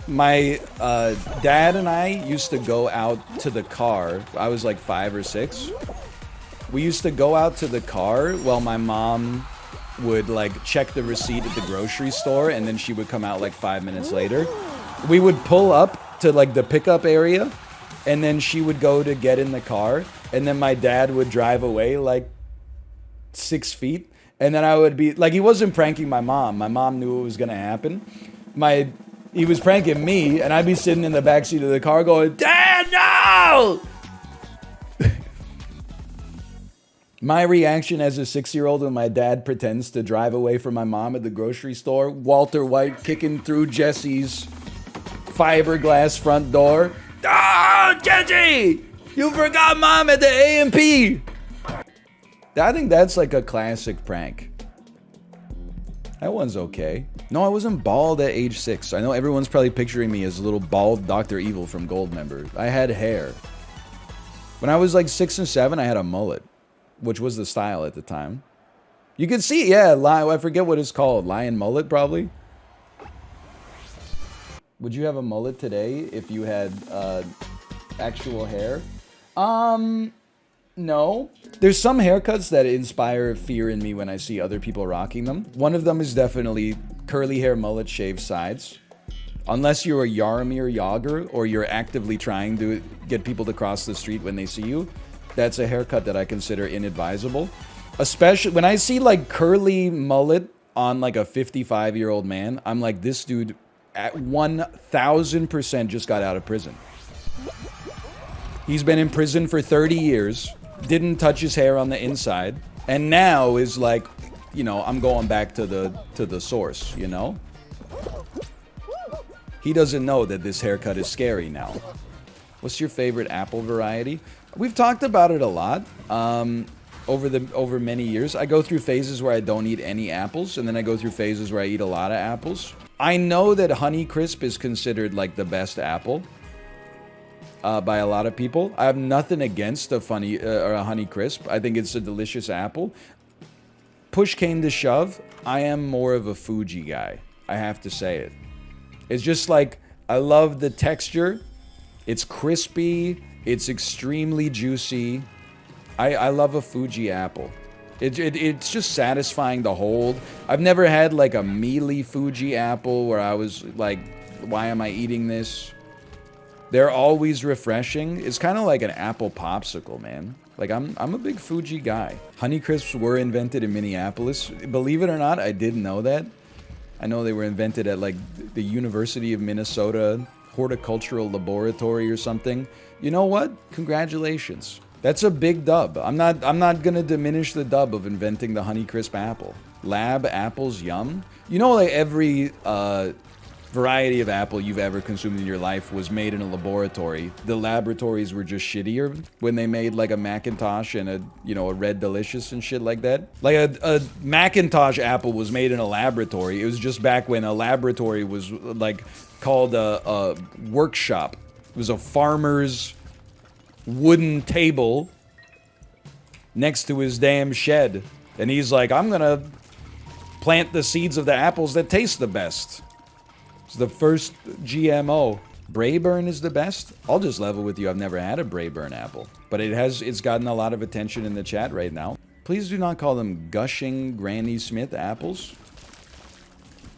my dad and I used to go out to the car. I was like 5 or 6. We used to go out to the car while my mom would like check the receipt at the grocery store, and then she would come out like 5 minutes later. We would pull up to like the pickup area, and then she would go to get in the car, and then my dad would drive away like 6 feet, and then I would be like, he wasn't pranking my mom. My mom knew what was gonna happen. He was pranking me, and I'd be sitting in the backseat of the car going, "Dad, no!" My reaction as a 6-year-old when my dad pretends to drive away from my mom at the grocery store, Walter White kicking through Jesse's fiberglass front door. "Oh, Jesse! You forgot mom at the A&P!" I think that's like a classic prank. That one's okay. No, I wasn't bald at age 6. I know everyone's probably picturing me as a little bald Dr. Evil from Goldmember. I had hair. When I was like 6 and 7, I had a mullet, which was the style at the time. You can see, yeah, I forget what it's called. lionMullet, probably. Would you have a mullet today if you had actual hair? No. There's some haircuts that inspire fear in me when I see other people rocking them. One of them is definitely curly hair mullet shaved sides. Unless you're a Yarmir Yager or you're actively trying to get people to cross the street when they see you, that's a haircut that I consider inadvisable. Especially when I see like curly mullet on like a 55-year-old man, I'm like, this dude at 1000% just got out of prison. He's been in prison for 30 years, didn't touch his hair on the inside, and now is like, you know, I'm going back to the source, you know? He doesn't know that this haircut is scary now. What's your favorite apple variety? We've talked about it a lot over many years. I go through phases where I don't eat any apples, and then I go through phases where I eat a lot of apples. I know that Honeycrisp is considered like the best apple by a lot of people. I have nothing against a Honeycrisp. I think it's a delicious apple. Push came to shove, I am more of a Fuji guy. I have to say it. It's just like, I love the texture. It's crispy. It's extremely juicy. I love a Fuji apple. It's just satisfying to hold. I've never had like a mealy Fuji apple where I was like, why am I eating this? They're always refreshing. It's kind of like an apple popsicle, man. Like, I'm a big Fuji guy. Honeycrisps were invented in Minneapolis. Believe it or not, I didn't know that. I know they were invented at like the University of Minnesota Horticultural Laboratory or something. You know what? Congratulations. That's a big dub. I'm not gonna diminish the dub of inventing the Honeycrisp apple. Lab apples, yum. You know, like every variety of apple you've ever consumed in your life was made in a laboratory. The laboratories were just shittier when they made like a Macintosh and a Red Delicious and shit like that. Like a Macintosh apple was made in a laboratory. It was just back when a laboratory was like called a workshop. It was a farmer's wooden table next to his damn shed. And he's like, I'm gonna plant the seeds of the apples that taste the best. It's the first GMO. Brayburn is the best. I'll just level with you. I've never had a Brayburn apple, but it's gotten a lot of attention in the chat right now. Please do not call them gushing Granny Smith apples.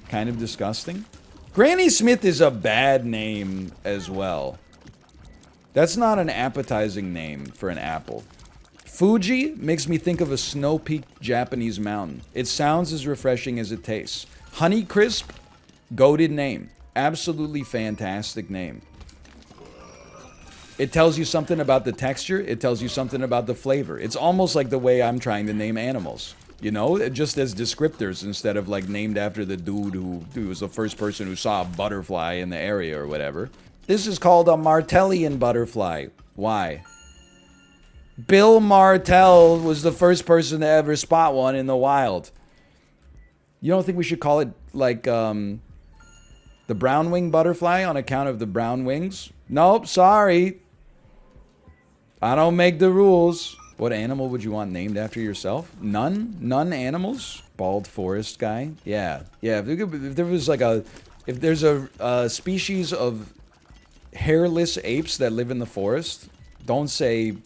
Kind of disgusting. Granny Smith is a bad name as well. That's not an appetizing name for an apple. Fuji makes me think of a snow-peaked Japanese mountain. It sounds as refreshing as it tastes. Honeycrisp, goated name. Absolutely fantastic name. It tells you something about the texture. It tells you something about the flavor. It's almost like the way I'm trying to name animals. You know, just as descriptors instead of like named after the dude who was the first person who saw a butterfly in the area or whatever. This is called a Martellian butterfly. Why? Bill Martell was the first person to ever spot one in the wild. You don't think we should call it like the brown wing butterfly on account of the brown wings? Nope, sorry. I don't make the rules. What animal would you want named after yourself? None? None animals? Bald forest guy? Yeah. Yeah, if there was like if there's a species of hairless apes that live in the forest, don't say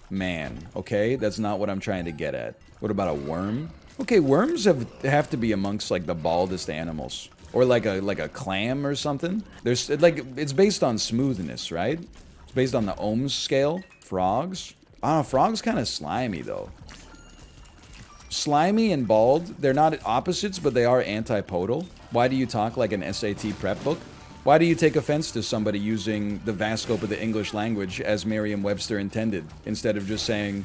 man, okay? That's not what I'm trying to get at. What about a worm? Okay, worms have to be amongst like the baldest animals. Or like a clam or something. There's like it's based on smoothness, right? It's based on the ohms scale. Frogs? I don't know, frogs kind of slimy though. Slimy and bald, they're not opposites, but they are antipodal. Why do you talk like an SAT prep book? Why do you take offense to somebody using the vast scope of the English language as Merriam-Webster intended, instead of just saying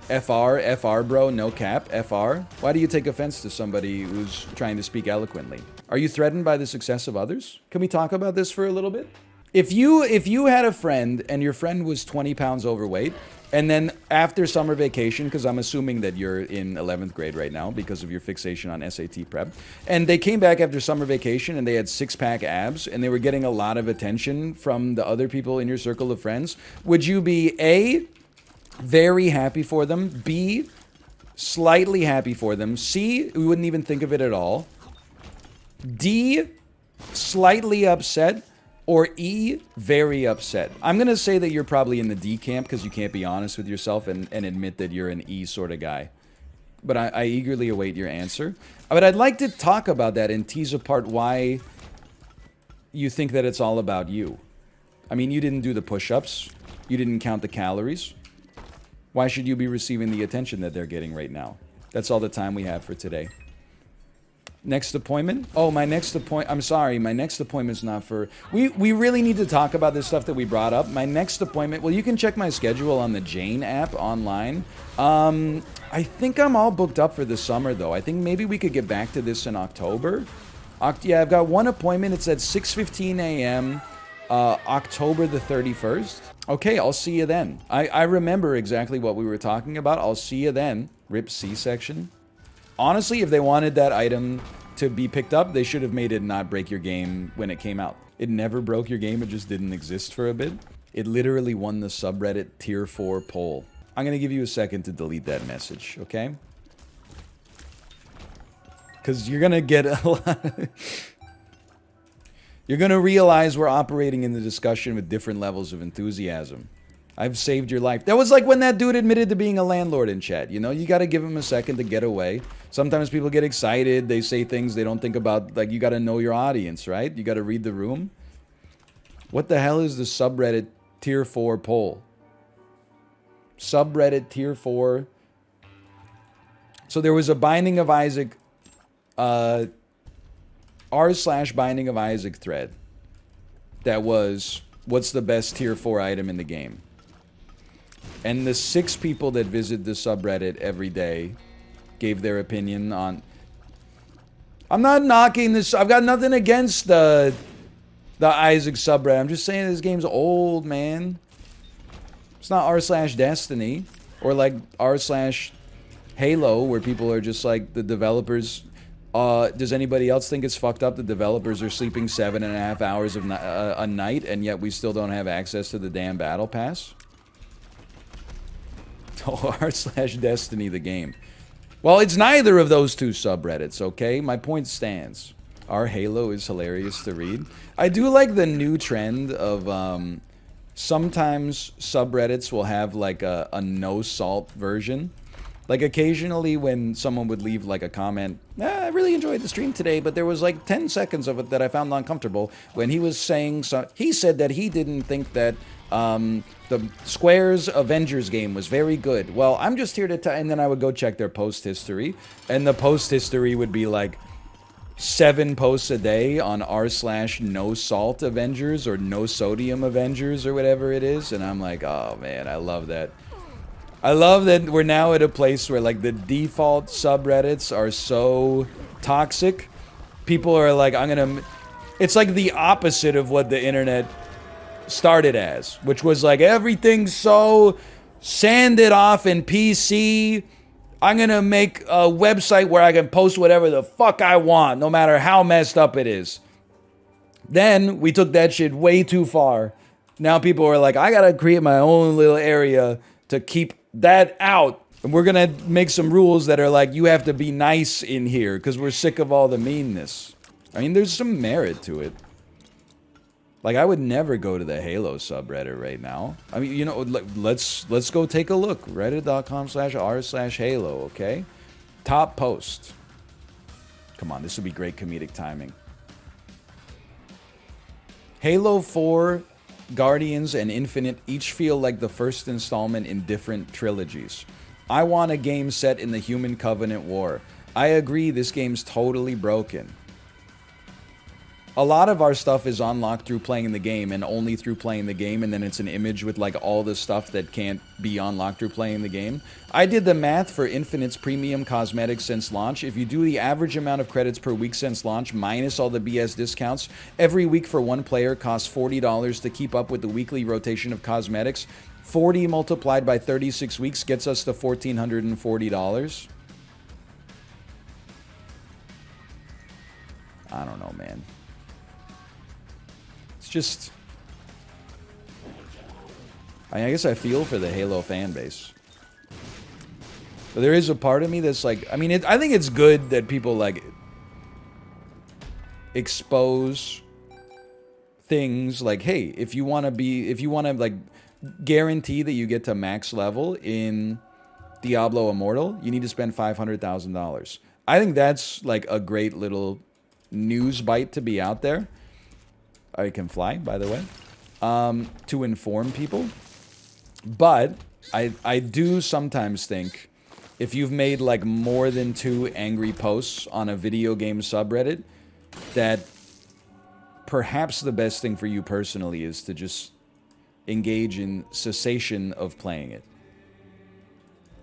FR bro, no cap, FR? Why do you take offense to somebody who's trying to speak eloquently? Are you threatened by the success of others? Can we talk about this for a little bit? If you had a friend and your friend was 20 pounds overweight, and then after summer vacation, because I'm assuming that you're in 11th grade right now because of your fixation on SAT prep, and they came back after summer vacation and they had six-pack abs and they were getting a lot of attention from the other people in your circle of friends, would you be A, very happy for them, B, slightly happy for them, C, we wouldn't even think of it at all, D, slightly upset, or E, very upset? I'm going to say that you're probably in the D camp because you can't be honest with yourself and admit that you're an E sort of guy. But I eagerly await your answer. But I'd like to talk about that and tease apart why you think that it's all about you. I mean, you didn't do the push-ups. You didn't count the calories. Why should you be receiving the attention that they're getting right now? That's all the time we have for today. Next appointment? Oh, my next appointment. I'm sorry, my next appointment's not for... We really need to talk about this stuff that we brought up. My next appointment... Well, you can check my schedule on the Jane app online. I think I'm all booked up for the summer, though. I think maybe we could get back to this in October. Yeah, I've got one appointment. It's at 6:15 a.m. October the 31st. Okay, I'll see you then. I remember exactly what we were talking about. I'll see you then. Rip C-section. Honestly, if they wanted that item to be picked up, they should have made it not break your game when it came out. It never broke your game, it just didn't exist for a bit. It literally won the subreddit tier 4 poll. I'm gonna give you a second to delete that message, okay? Because you're gonna get a lot... You're gonna realize we're operating in the discussion with different levels of enthusiasm. I've saved your life. That was like when that dude admitted to being a landlord in chat. You know, you gotta give him a second to get away. Sometimes people get excited. They say things they don't think about. Like, you gotta know your audience, right? You gotta read the room. What the hell is the subreddit tier 4 poll? Subreddit tier 4. So there was a Binding of Isaac, r/Binding of Isaac thread that was, what's the best tier 4 item in the game? And the 6 people that visit the subreddit every day gave their opinion on... I'm not knocking this. I've got nothing against the Isaac subreddit. I'm just saying this game's old, man. It's not r/Destiny or like r/Halo where people are just like the developers... does anybody else think it's fucked up the developers are sleeping 7.5 hours a night and yet we still don't have access to the damn battle pass? r/Destiny the game. Well, it's neither of those two subreddits, okay? My point stands. Our Halo is hilarious to read. I do like the new trend of sometimes subreddits will have like a no salt version. Like occasionally when someone would leave like a comment, I really enjoyed the stream today, but there was like 10 seconds of it that I found uncomfortable when he was saying, he said that he didn't think that the Square's Avengers game was very good. Well, I'm just here to and then I would go check their post history, and the post history would be like 7 posts a day on r/no salt Avengers or no sodium Avengers or whatever it is, and I'm like, oh man, I love that. I love that we're now at a place where like the default subreddits are so toxic. People are like, it's like the opposite of what the internet started as, which was like everything's so sanded off in PC. I'm gonna make a website where I can post whatever the fuck I want, no matter how messed up it is. Then we took that shit way too far. Now people are like, I gotta create my own little area to keep that out. And we're gonna make some rules that are like, you have to be nice in here because we're sick of all the meanness. I mean, there's some merit to it. Like, I would never go to the Halo subreddit right now. I mean, you know, let's go take a look. Reddit.com/r/Halo, okay? Top post. Come on, this would be great comedic timing. Halo 4, Guardians, and Infinite each feel like the first installment in different trilogies. I want a game set in the Human Covenant War. I agree, this game's totally broken. A lot of our stuff is unlocked through playing the game and only through playing the game, and then it's an image with like all the stuff that can't be unlocked through playing the game. I did the math for Infinite's premium cosmetics since launch. If you do the average amount of credits per week since launch minus all the BS discounts, every week for one player costs $40 to keep up with the weekly rotation of cosmetics. 40 multiplied by 36 weeks gets us to $1,440. I don't know, man. It's just... I guess I feel for the Halo fan base. But there is a part of me that's like... I mean, I think it's good that people, like... expose things like, hey, if you want to, like... guarantee that you get to max level in Diablo Immortal, you need to spend $500,000. I think that's like a great little news bite to be out there. I can fly, by the way, to inform people. But I do sometimes think if you've made like more than 2 angry posts on a video game subreddit, that perhaps the best thing for you personally is to just engage in cessation of playing it.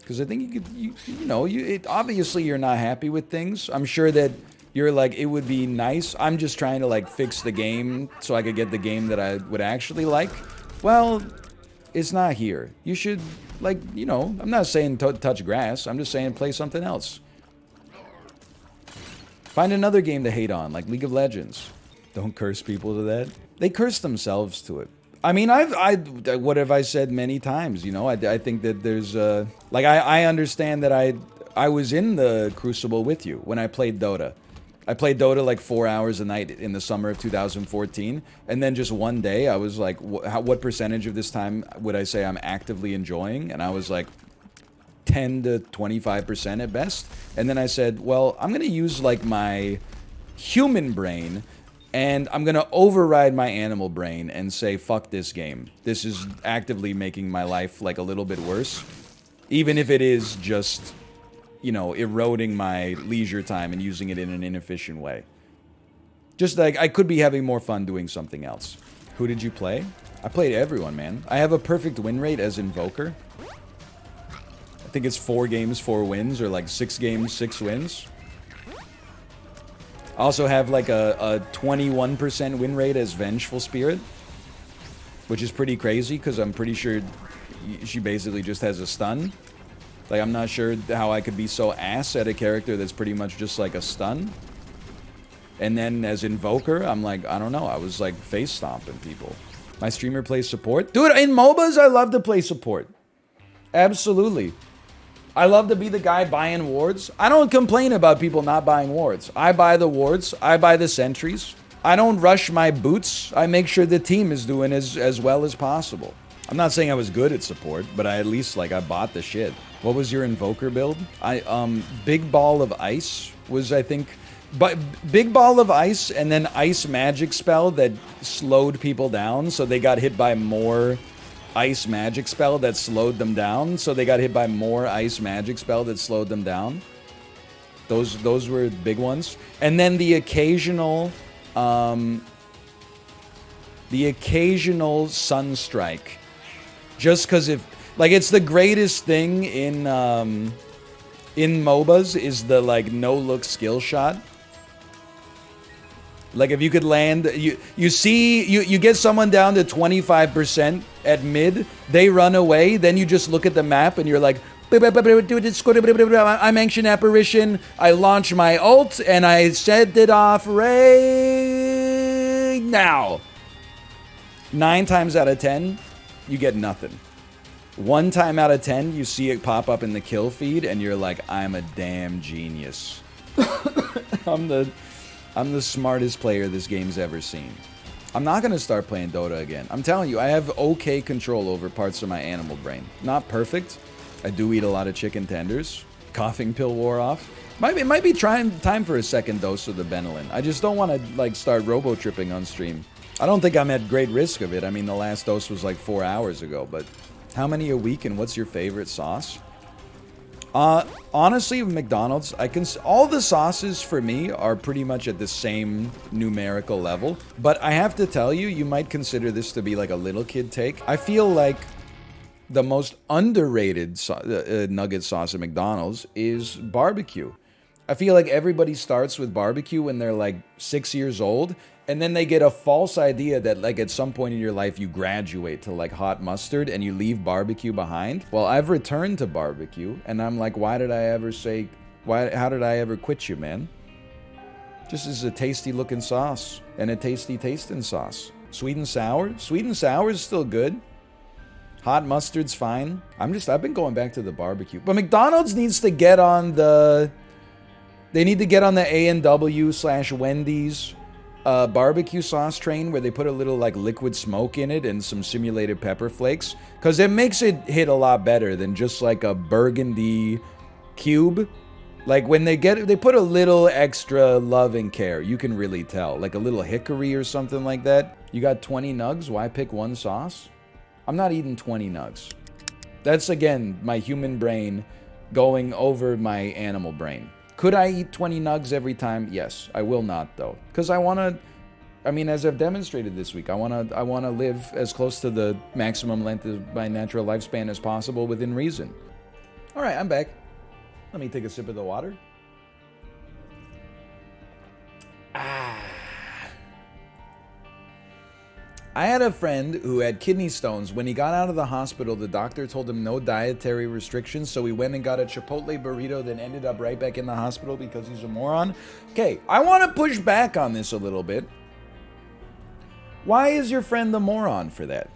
Because I think you could, you know, obviously you're not happy with things. I'm sure that you're like, it would be nice. I'm just trying to like fix the game so I could get the game that I would actually like. Well, it's not here. You should, like, you know, I'm not saying touch grass. I'm just saying play something else. Find another game to hate on, like League of Legends. Don't curse people to that. They curse themselves to it. I mean, what have I said many times, you know? I think that there's, like, I understand that I was in the Crucible with you when I played Dota. I played Dota like 4 hours a night in the summer of 2014, and then just one day I was like, what percentage of this time would I say I'm actively enjoying? And I was like, 10 to 25% at best. And then I said, well, I'm gonna use like my human brain, and I'm gonna override my animal brain and say, fuck this game. This is actively making my life like a little bit worse. Even if it is just, you know, eroding my leisure time and using it in an inefficient way. Just like, I could be having more fun doing something else. Who did you play? I played everyone, man. I have a perfect win rate as Invoker. I think it's 4 games, 4 wins, or like 6 games, 6 wins. I also have like a 21% win rate as Vengeful Spirit, which is pretty crazy because I'm pretty sure she basically just has a stun. Like, I'm not sure how I could be so ass at a character that's pretty much just like a stun. And then as Invoker, I'm like, I don't know, I was like face stomping people. My streamer plays support. Dude, in MOBAs, I love to play support. Absolutely. I love to be the guy buying wards. I don't complain about people not buying wards. I buy the wards. I buy the sentries. I don't rush my boots. I make sure the team is doing as well as possible. I'm not saying I was good at support, but I at least, like, I bought the shit. What was your Invoker build? Big Ball of Ice was, I think... But Big Ball of Ice and then Ice Magic Spell that slowed people down, so they got hit by more... Ice Magic Spell that slowed them down, so they got hit by more Ice Magic Spell that slowed them down. Those were big ones. And then the occasional Sunstrike. Just because if, like, it's the greatest thing in MOBAs is the, like, no-look skill shot. Like, if you could land, you get someone down to 25% at mid, they run away, then you just look at the map and you're like, I'm Ancient Apparition, I launch my ult, and I set it off right now. 9 times out of 10, you get nothing. 1 time out of 10, you see it pop up in the kill feed, and you're like, I'm a damn genius. I'm the smartest player this game's ever seen. I'm not going to start playing Dota again. I'm telling you, I have okay control over parts of my animal brain. Not perfect. I do eat a lot of chicken tenders. Coughing pill wore off. It might be time for a second dose of the Benylin. I just don't want to like start robo-tripping on stream. I don't think I'm at great risk of it. I mean, the last dose was like 4 hours ago, but how many a week and what's your favorite sauce? Honestly, McDonald's, all the sauces for me are pretty much at the same numerical level. But I have to tell you, you might consider this to be like a little kid take. I feel like the most underrated nugget sauce at McDonald's is barbecue. I feel like everybody starts with barbecue when they're like 6 years old, and then they get a false idea that like at some point in your life you graduate to like hot mustard and you leave barbecue behind. Well, I've returned to barbecue, and I'm like, how did I ever quit you, man? Just as a tasty looking sauce and a tasty tasting sauce. Sweet and sour? Sweet and sour is still good. Hot mustard's fine. I've been going back to the barbecue. But McDonald's needs to get on the... They need to get on the A&W/Wendy's barbecue sauce train, where they put a little like liquid smoke in it and some simulated pepper flakes. Because it makes it hit a lot better than just like a burgundy cube. Like when they put a little extra love and care. You can really tell. Like a little hickory or something like that. You got 20 nugs? Why pick one sauce? I'm not eating 20 nugs. That's, again, my human brain going over my animal brain. Could I eat 20 nugs every time? Yes. I will not, though. Because I want to... I mean, as I've demonstrated this week, I want to live as close to the maximum length of my natural lifespan as possible within reason. All right, I'm back. Let me take a sip of the water. I had a friend who had kidney stones. When he got out of the hospital, the doctor told him no dietary restrictions, so he went and got a Chipotle burrito, then ended up right back in the hospital because he's a moron. Okay, I want to push back on this a little bit. Why is your friend the moron for that?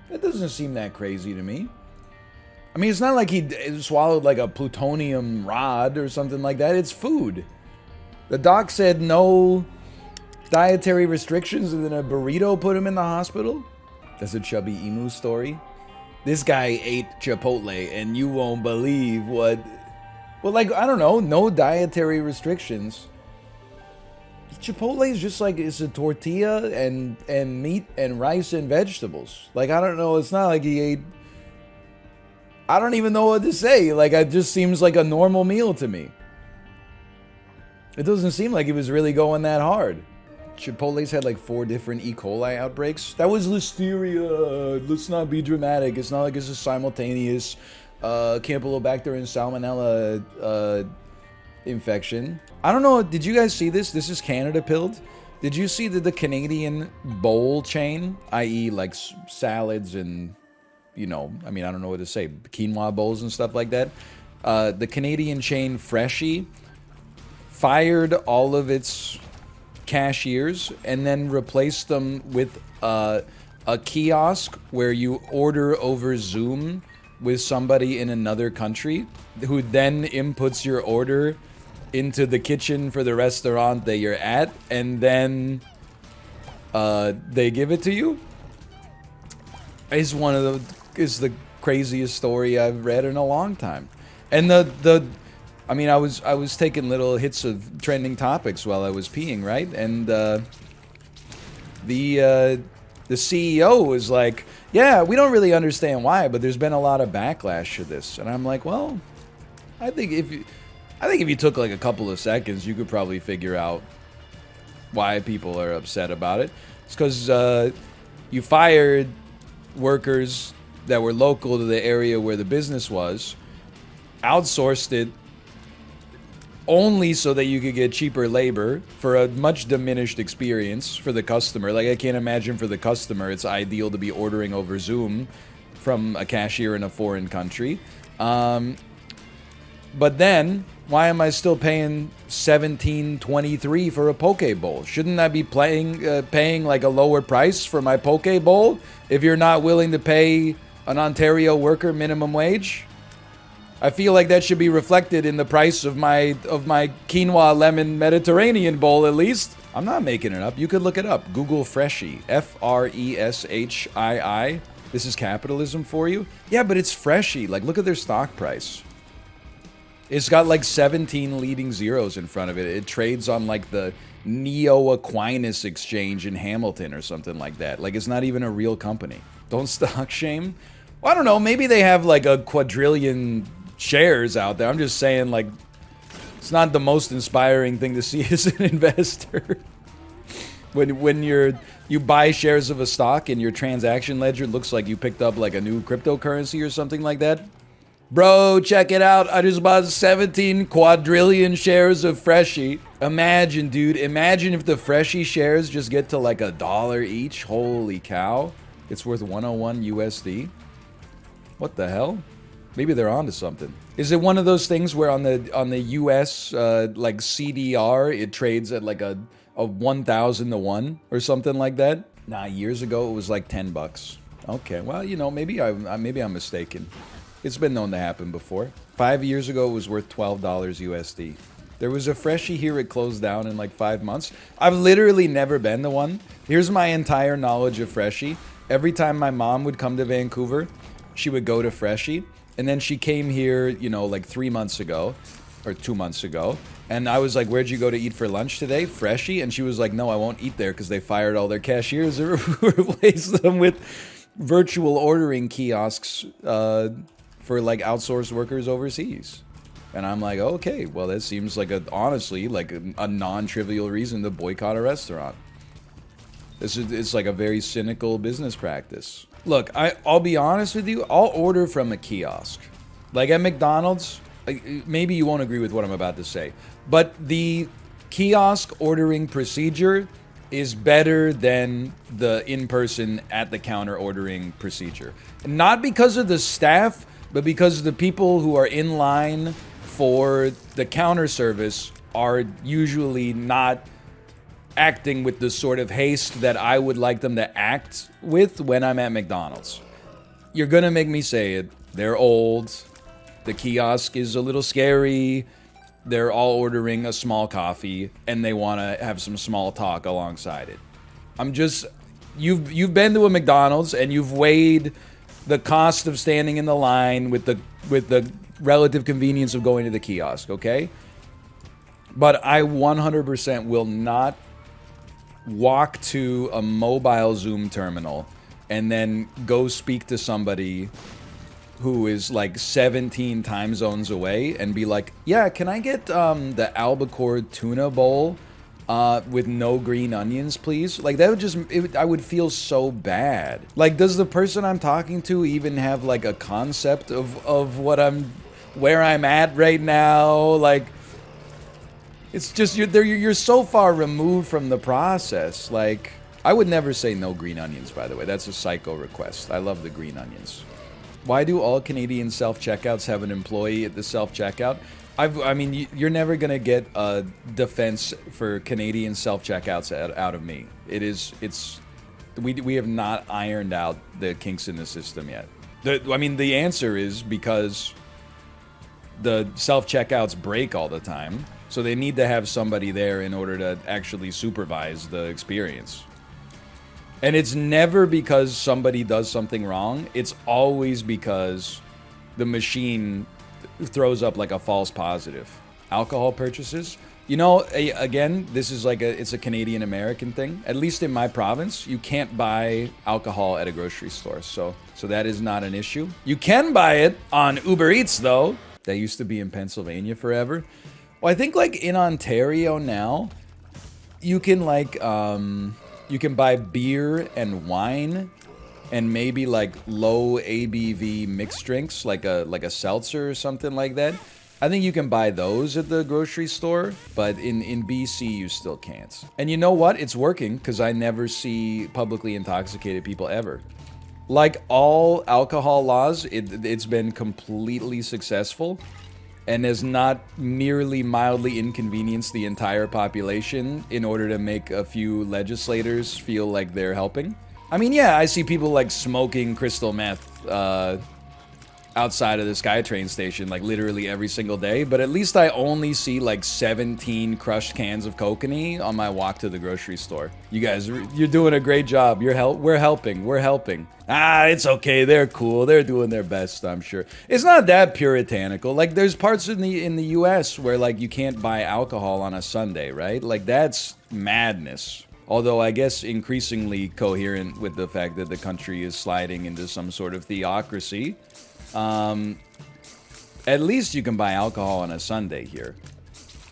That doesn't seem that crazy to me. I mean, it's not like he swallowed like a plutonium rod or something like that. It's food. The doc said no dietary restrictions, and then a burrito put him in the hospital? That's a Chubby Emu story. This guy ate Chipotle, and you won't believe what... Well, like, I don't know, no dietary restrictions. Chipotle is just like, it's a tortilla and meat and rice and vegetables. Like, I don't know, it's not like he ate... I don't even know what to say. Like, it just seems like a normal meal to me. It doesn't seem like he was really going that hard. Chipotle's had like 4 different E. coli outbreaks. That was listeria. Let's not be dramatic. It's not like it's a simultaneous Campylobacter and salmonella infection. I don't know. Did you guys see this? This is Canada Pilled. Did you see the Canadian bowl chain, i.e. like salads and, you know, I mean, I don't know what to say, quinoa bowls and stuff like that? The Canadian chain Freshii fired all of its cashiers and then replaced them with a kiosk where you order over Zoom with somebody in another country who then inputs your order into the kitchen for the restaurant that you're at, and then they give it to you. It's the craziest story I've read in a long time. And I mean, I was taking little hits of trending topics while I was peeing, right? And the CEO was like, "Yeah, we don't really understand why, but there's been a lot of backlash to this." And I'm like, "Well, I think if you took like a couple of seconds, you could probably figure out why people are upset about it. It's because you fired workers that were local to the area where the business was, outsourced it only so that you could get cheaper labor for a much diminished experience for the customer. Like, I can't imagine for the customer it's ideal to be ordering over Zoom from a cashier in a foreign country. But then, why am I still paying $17.23 for a poke bowl? Shouldn't I be paying like a lower price for my poke bowl if you're not willing to pay An Ontario worker minimum wage? I feel like that should be reflected in the price of my quinoa lemon Mediterranean bowl at least. I'm not making it up. You could look it up. Google freshii. Freshii. This is capitalism for you? Yeah, but it's freshii. Like, look at their stock price. It's got like 17 leading zeros in front of it. It trades on like the Neo Aquinas exchange in Hamilton or something like that. Like, it's not even a real company. Don't stock shame. Well, I don't know. Maybe they have like a quadrillion shares out there. I'm just saying, like, it's not the most inspiring thing to see as an investor. When you buy shares of a stock and your transaction ledger looks like you picked up like a new cryptocurrency or something like that. Bro, check it out. I just bought 17 quadrillion shares of freshii. Imagine, dude. Imagine if the freshii shares just get to like $1 each. Holy cow. It's worth 101 USD. What the hell? Maybe they're onto something. Is it one of those things where on the US like CDR it trades at like a 1,000 to 1 or something like that? Nah, years ago it was like $10. Okay, well, you know, maybe I'm mistaken. It's been known to happen before. 5 years ago it was worth $12 USD. There was a freshie here, it closed down in like 5 months. I've literally never been to one. Here's my entire knowledge of freshie. Every time my mom would come to Vancouver, she would go to freshie. And then she came here, you know, like 3 months ago, or 2 months ago. And I was like, where'd you go to eat for lunch today? Freshie? And she was like, no, I won't eat there because they fired all their cashiers and replaced them with virtual ordering kiosks for like outsourced workers overseas. And I'm like, okay, well, that seems like honestly, like a non-trivial reason to boycott a restaurant. It's like a very cynical business practice. Look, I'll be honest with you. I'll order from a kiosk. Like at McDonald's, maybe you won't agree with what I'm about to say, but the kiosk ordering procedure is better than the in-person at the counter ordering procedure. Not because of the staff, but because the people who are in line for the counter service are usually not acting with the sort of haste that I would like them to act with when I'm at McDonald's. You're gonna make me say it. They're old. The kiosk is a little scary. They're all ordering a small coffee and they want to have some small talk alongside it. You've been to a McDonald's and you've weighed the cost of standing in the line with the relative convenience of going to the kiosk, okay? But I 100% will not walk to a mobile Zoom terminal and then go speak to somebody who is like 17 time zones away and be like, yeah, can I get the albacore tuna bowl with no green onions, please? Like, that would I would feel so bad. Like, does the person I'm talking to even have like a concept of where I'm at right now? Like, it's just you're so far removed from the process. Like, I would never say no green onions, by the way. That's a psycho request. I love the green onions. Why do all Canadian self-checkouts have an employee at the self-checkout? I mean, you're never going to get a defense for Canadian self-checkouts out of me. We have not ironed out the kinks in the system yet. The answer is because the self-checkouts break all the time. So they need to have somebody there in order to actually supervise the experience. And it's never because somebody does something wrong. It's always because the machine throws up like a false positive. Alcohol purchases. You know, again, this is like it's a Canadian American thing. At least in my province, you can't buy alcohol at a grocery store. So that is not an issue. You can buy it on Uber Eats though. That used to be in Pennsylvania forever. Well, I think like in Ontario now, you can like you can buy beer and wine and maybe like low ABV mixed drinks like a seltzer or something like that. I think you can buy those at the grocery store, but in BC you still can't. And you know what? It's working because I never see publicly intoxicated people ever. Like all alcohol laws, it's been completely successful and has not merely mildly inconvenienced the entire population in order to make a few legislators feel like they're helping. I mean, yeah, I see people like smoking crystal meth outside of the SkyTrain station like literally every single day, but at least I only see like 17 crushed cans of kokanee on my walk to the grocery store. You guys, you're doing a great job. We're helping. Ah, it's okay. They're cool. They're doing their best, I'm sure. It's not that puritanical. Like there's parts in the US where like you can't buy alcohol on a Sunday, right? Like that's madness. Although I guess increasingly coherent with the fact that the country is sliding into some sort of theocracy. At least you can buy alcohol on a Sunday here.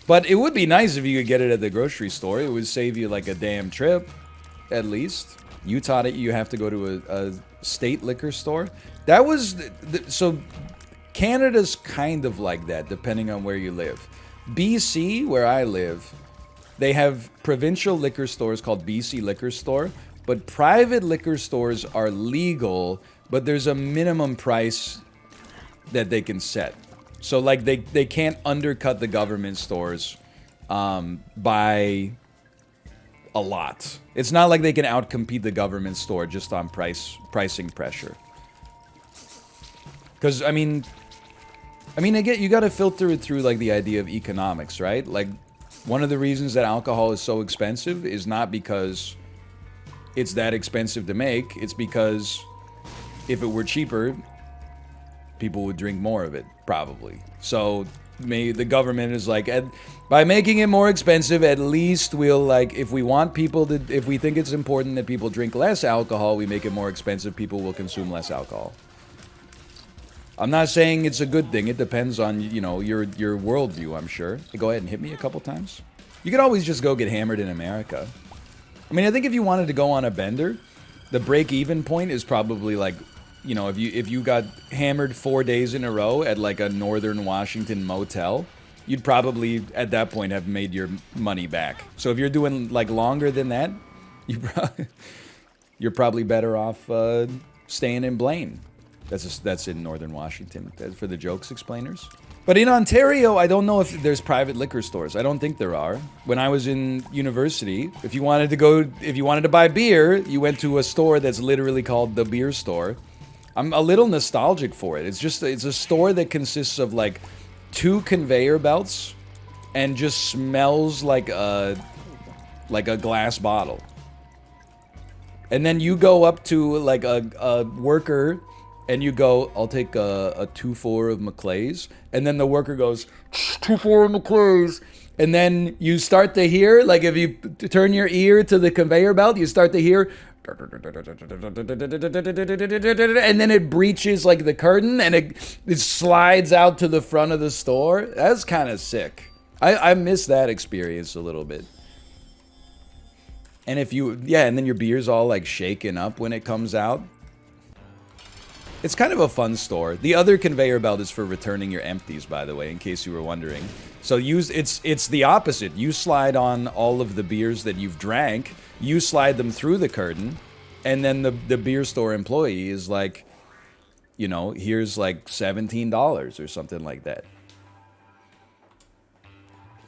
But it would be nice if you could get it at the grocery store. It would save you like a damn trip, at least. Utah, you have to go to a state liquor store. That was... so Canada's kind of like that, depending on where you live. BC, where I live, they have provincial liquor stores called BC Liquor Store, but private liquor stores are legal, but there's a minimum price that they can set. So like they can't undercut the government stores by a lot. It's not like they can outcompete the government store just on pricing pressure. Because I mean again, you got to filter it through like the idea of economics, right? Like one of the reasons that alcohol is so expensive is not because it's that expensive to make. It's because if it were cheaper, people would drink more of it, probably. So maybe the government is like, by making it more expensive, at least we'll like, if we want people to, if we think it's important that people drink less alcohol, we make it more expensive, people will consume less alcohol. I'm not saying it's a good thing. It depends on, you know, your worldview, I'm sure. Go ahead and hit me a couple times. You could always just go get hammered in America. I mean, I think if you wanted to go on a bender, the break-even point is probably like, you know, if you got hammered 4 days in a row at like a northern Washington motel, you'd probably at that point have made your money back. So if you're doing like longer than that, you're probably better off staying in Blaine. That's in northern Washington. That's for the jokes explainers. But in Ontario, I don't know if there's private liquor stores. I don't think there are. When I was in university, if you wanted to buy beer, you went to a store that's literally called the beer store. I'm a little nostalgic for it. It's a store that consists of like 2 conveyor belts and just smells like a glass bottle. And then you go up to like a worker and you go, I'll take a 2-4 of McClay's. And then the worker goes, 2-4 of McClay's. And then you start to hear, like if you turn your ear to the conveyor belt, you start to hear, and then it breaches like the curtain and it slides out to the front of the store. That's kind of sick. I miss that experience a little bit. And and then your beer's all like shaken up when it comes out. It's kind of a fun store. The other conveyor belt is for returning your empties, by the way, in case you were wondering. So it's the opposite. You slide on all of the beers that you've drank, you slide them through the curtain, and then the beer store employee is like, you know, here's like $17 or something like that.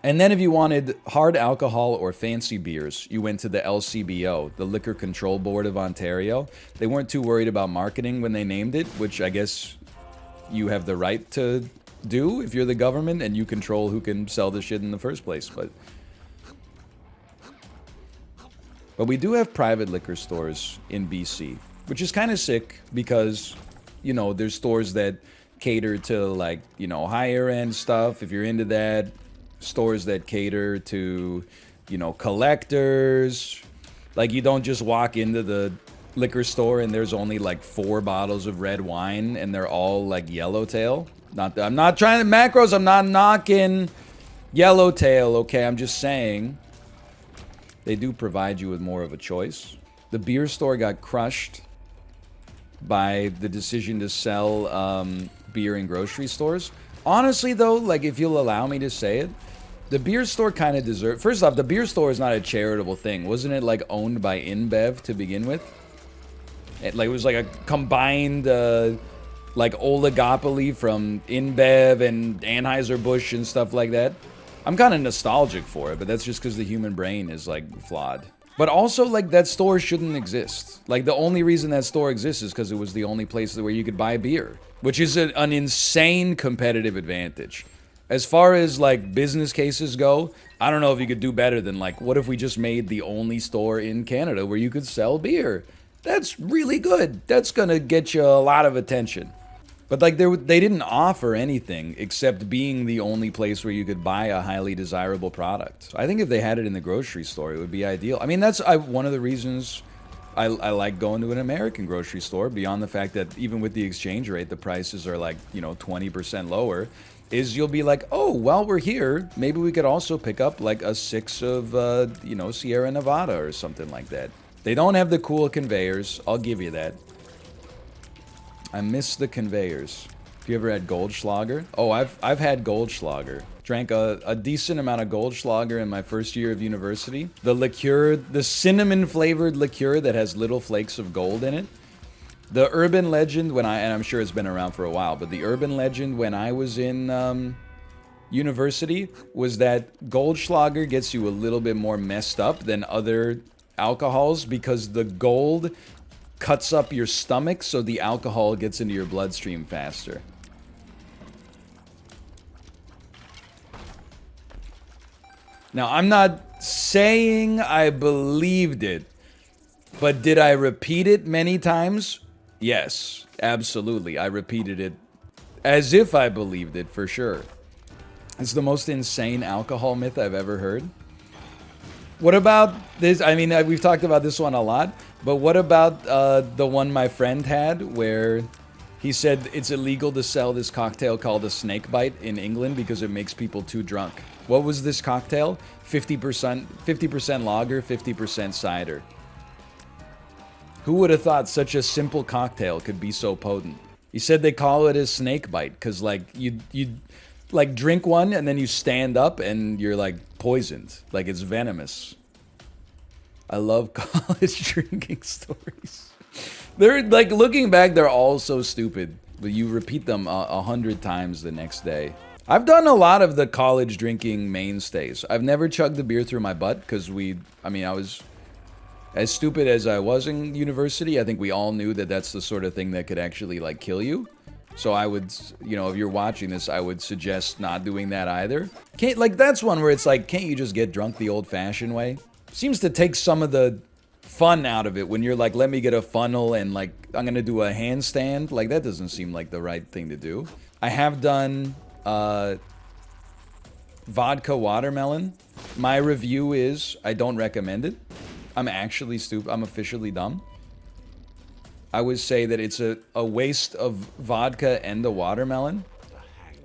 And then if you wanted hard alcohol or fancy beers, you went to the LCBO, the Liquor Control Board of Ontario. They weren't too worried about marketing when they named it, which I guess you have the right to do if you're the government and you control who can sell the shit in the first place. But we do have private liquor stores in BC, which is kind of sick because, you know, there's stores that cater to like, you know, higher end stuff if you're into that. Stores that cater to, you know, collectors. Like you don't just walk into the liquor store and there's only like 4 bottles of red wine and they're all like Yellowtail. I'm not trying to macros, I'm not knocking Yellowtail, okay? I'm just saying they do provide you with more of a choice. The beer store got crushed by the decision to sell beer in grocery stores. Honestly though, like if you'll allow me to say it, the beer store kind of deserves... First off, the beer store is not a charitable thing. Wasn't it like owned by InBev to begin with? It was like a combined like oligopoly from InBev and Anheuser-Busch and stuff like that. I'm kind of nostalgic for it, but that's just because the human brain is like flawed. But also, like, that store shouldn't exist. Like, the only reason that store exists is because it was the only place where you could buy beer, which is an insane competitive advantage. As far as, like, business cases go, I don't know if you could do better than, like, what if we just made the only store in Canada where you could sell beer? That's really good. That's gonna get you a lot of attention. But, like, they didn't offer anything except being the only place where you could buy a highly desirable product. I think if they had it in the grocery store, it would be ideal. I mean, that's one of the reasons I like going to an American grocery store, beyond the fact that even with the exchange rate, the prices are, like, 20% lower, is you'll be like, oh, while we're here, maybe we could also pick up, like, a 6 of, Sierra Nevada or something like that. They don't have the cool conveyors, I'll give you that. I miss the conveyors. Have you ever had Goldschlager? Oh, I've had Goldschlager. Drank a decent amount of Goldschlager in my first year of university. The liqueur, the cinnamon flavored liqueur that has little flakes of gold in it. The urban legend and I'm sure it's been around for a while, but the urban legend when I was in university was that Goldschlager gets you a little bit more messed up than other alcohols because the gold cuts up your stomach so the alcohol gets into your bloodstream faster. Now, I'm not saying I believed it, but did I repeat it many times? Yes, absolutely. I repeated it as if I believed it for sure. It's the most insane alcohol myth I've ever heard. What about this? I mean, we've talked about this one a lot, but what about the one my friend had where he said it's illegal to sell this cocktail called a snake bite in England because it makes people too drunk? What was this cocktail? 50% lager, 50% cider. Who would have thought such a simple cocktail could be so potent? He said they call it a snake bite because, like, you like drink one and then you stand up and you're like poisoned, like it's venomous. I love college drinking stories. They're like, looking back, they're all so stupid, but you repeat them 100 times the next day. I've done a lot of the college drinking mainstays. I've never chugged the beer through my butt because I was as stupid as I was in university. I think we all knew that that's the sort of thing that could actually, like, kill you. So I would, if you're watching this, I would suggest not doing that either. That's one where it's like, can't you just get drunk the old-fashioned way? Seems to take some of the fun out of it when you're like, let me get a funnel and, like, I'm gonna do a handstand. Like, that doesn't seem like the right thing to do. I have done vodka watermelon. My review is I don't recommend it. I'm actually stupid. I'm officially dumb. I would say that it's a waste of vodka and the watermelon.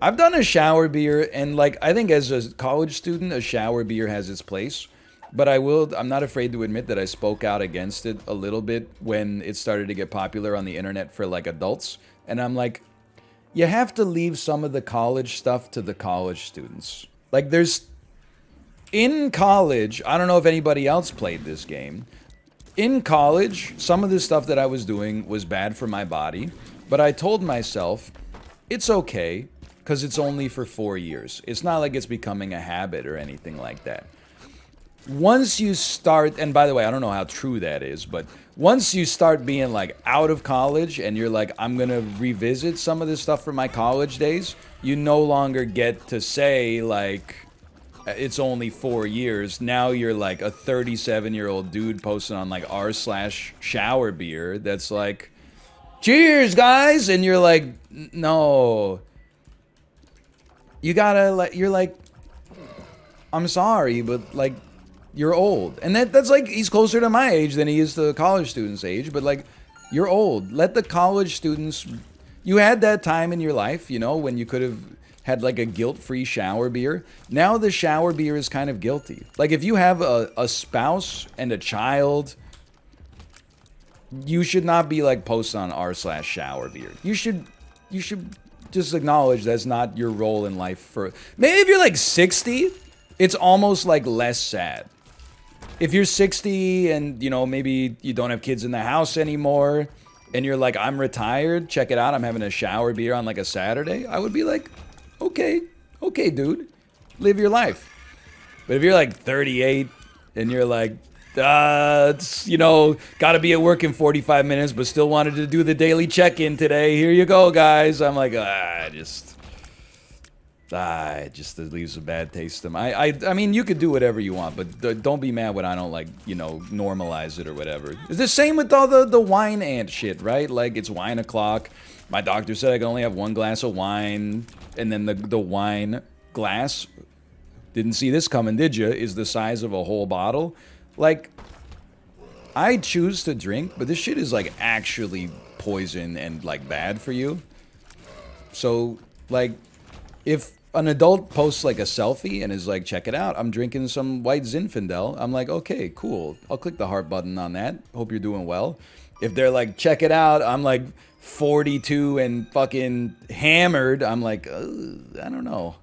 I've done a shower beer, and, like, I think as a college student, a shower beer has its place. But I'm not afraid to admit that I spoke out against it a little bit when it started to get popular on the internet for, like, adults. And I'm like, you have to leave some of the college stuff to the college students. Like, in college, I don't know if anybody else played this game. In college, some of the stuff that I was doing was bad for my body, but I told myself, it's okay, because it's only for 4 years. It's not like it's becoming a habit or anything like that. Once you start, and by the way, I don't know how true that is, but once you start being, like, out of college and you're like, I'm gonna revisit some of this stuff from my college days, you no longer get to say, like, it's only 4 years. Now you're like a 37-year-old dude posting on, like, r/shower beer that's like, cheers, guys! And you're like, no. You gotta, like, you're like, I'm sorry, but, like, you're old. And that's like, he's closer to my age than he is to the college student's age, but, like, you're old. Let the college students, you had that time in your life, when you could have had, like, a guilt-free shower beer. Now the shower beer is kind of guilty. Like, if you have a spouse and a child, you should not be, like, posting on r/shower beer. You should just acknowledge that's not your role in life. For maybe if you're like 60, it's almost like less sad. If you're 60 and, maybe you don't have kids in the house anymore and you're like, I'm retired, check it out, I'm having a shower beer on, like, a Saturday, I would be like, okay, dude, live your life. But if you're like 38 and you're like, It's, gotta be at work in 45 minutes, but still wanted to do the daily check-in today. Here you go, guys. I'm like, it just leaves a bad taste in my. I mean, you could do whatever you want, but don't be mad when I don't, like, normalize it or whatever. It's the same with all the wine ant shit, right? Like, it's wine o'clock. My doctor said I can only have one glass of wine, and then the wine glass, didn't see this coming, did you, is the size of a whole bottle. Like, I choose to drink, but this shit is, like, actually poison and, like, bad for you. So, like, if an adult posts, like, a selfie and is like, check it out, I'm drinking some white Zinfandel, I'm like, okay, cool. I'll click the heart button on that. Hope you're doing well. If they're like, check it out, I'm like 42 and fucking hammered, I'm like, I don't know.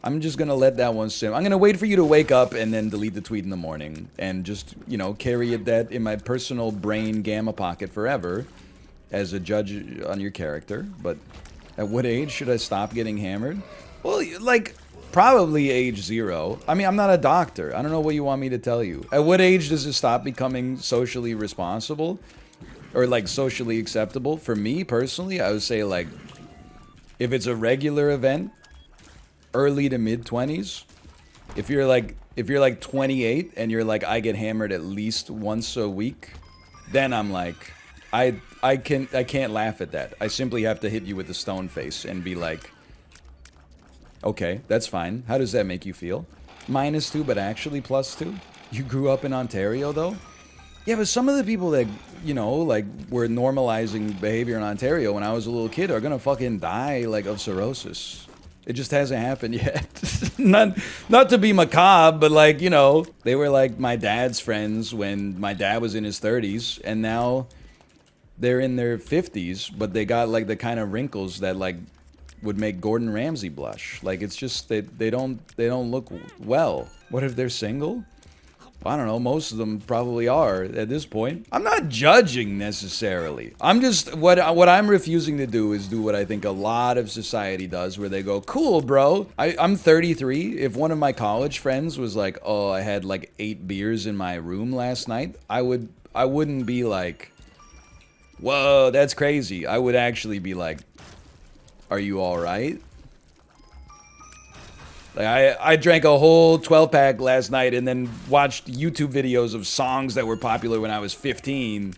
I'm just gonna let that one simmer. I'm gonna wait for you to wake up and then delete the tweet in the morning and just, carry that in my personal brain gamma pocket forever as a judge on your character. But at what age should I stop getting hammered? Well, like, probably age 0. I mean, I'm not a doctor. I don't know what you want me to tell you. At what age does it stop becoming socially responsible or, like, socially acceptable? For me, personally, I would say, like, if it's a regular event, early to mid 20s. If you're like 28 and you're like, I get hammered at least once a week, then I'm like, I can't laugh at that. I simply have to hit you with a stone face and be like, okay, that's fine. How does that make you feel? -2, but actually +2? You grew up in Ontario, though? Yeah, but some of the people that, like, were normalizing behavior in Ontario when I was a little kid are gonna fucking die, like, of cirrhosis. It just hasn't happened yet. Not to be macabre, but, like, they were, like, my dad's friends when my dad was in his 30s, and now they're in their 50s, but they got, like, the kind of wrinkles that, like, would make Gordon Ramsay blush. Like, it's just they don't look well. What if they're single? I don't know, most of them probably are at this point. I'm not judging necessarily. I'm just, what I'm refusing to do is do what I think a lot of society does, where they go, cool, bro. I'm 33. If one of my college friends was like, oh, I had like 8 beers in my room last night, I wouldn't be like, whoa, that's crazy. I would actually be like, are you all right? Like, I drank a whole 12-pack last night and then watched YouTube videos of songs that were popular when I was 15.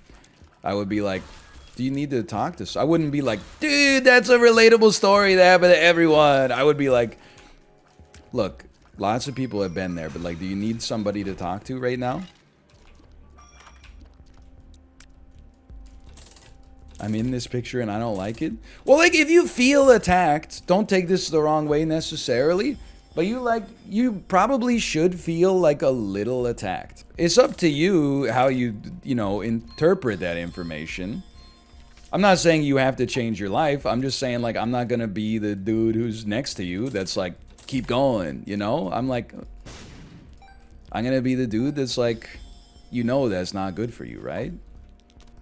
I would be like, do you need to talk to us? I wouldn't be like, dude, that's a relatable story that happened to everyone. I would be like, look, lots of people have been there, but, like, do you need somebody to talk to right now? I'm in this picture and I don't like it. Well, like, if you feel attacked, don't take this the wrong way necessarily, but you probably should feel like a little attacked. It's up to you how you interpret that information. I'm not saying you have to change your life. I'm just saying, like, I'm not gonna be the dude who's next to you that's like, keep going, I'm like, I'm gonna be the dude that's like, that's not good for you, right?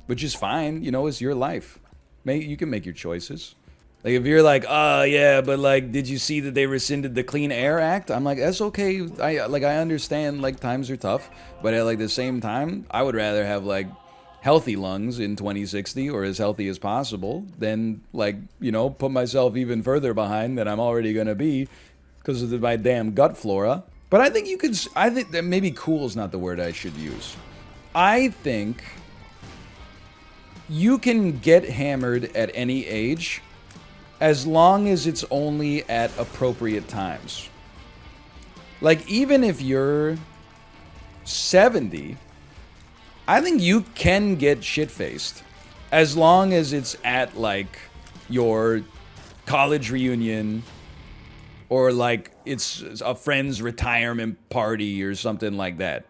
Which is fine, it's your life. You can make your choices. Like, if you're like, oh, yeah, but, like, did you see that they rescinded the Clean Air Act? I'm like, that's okay. I understand, like, times are tough. But at, like, the same time, I would rather have, like, healthy lungs in 2060 or as healthy as possible than, like, put myself even further behind than I'm already going to be because of my damn gut flora. But I think I think that maybe cool is not the word I should use. I think you can get hammered at any age as long as it's only at appropriate times. Like, even if you're 70, I think you can get shit-faced as long as it's at, like, your college reunion or, like, it's a friend's retirement party or something like that.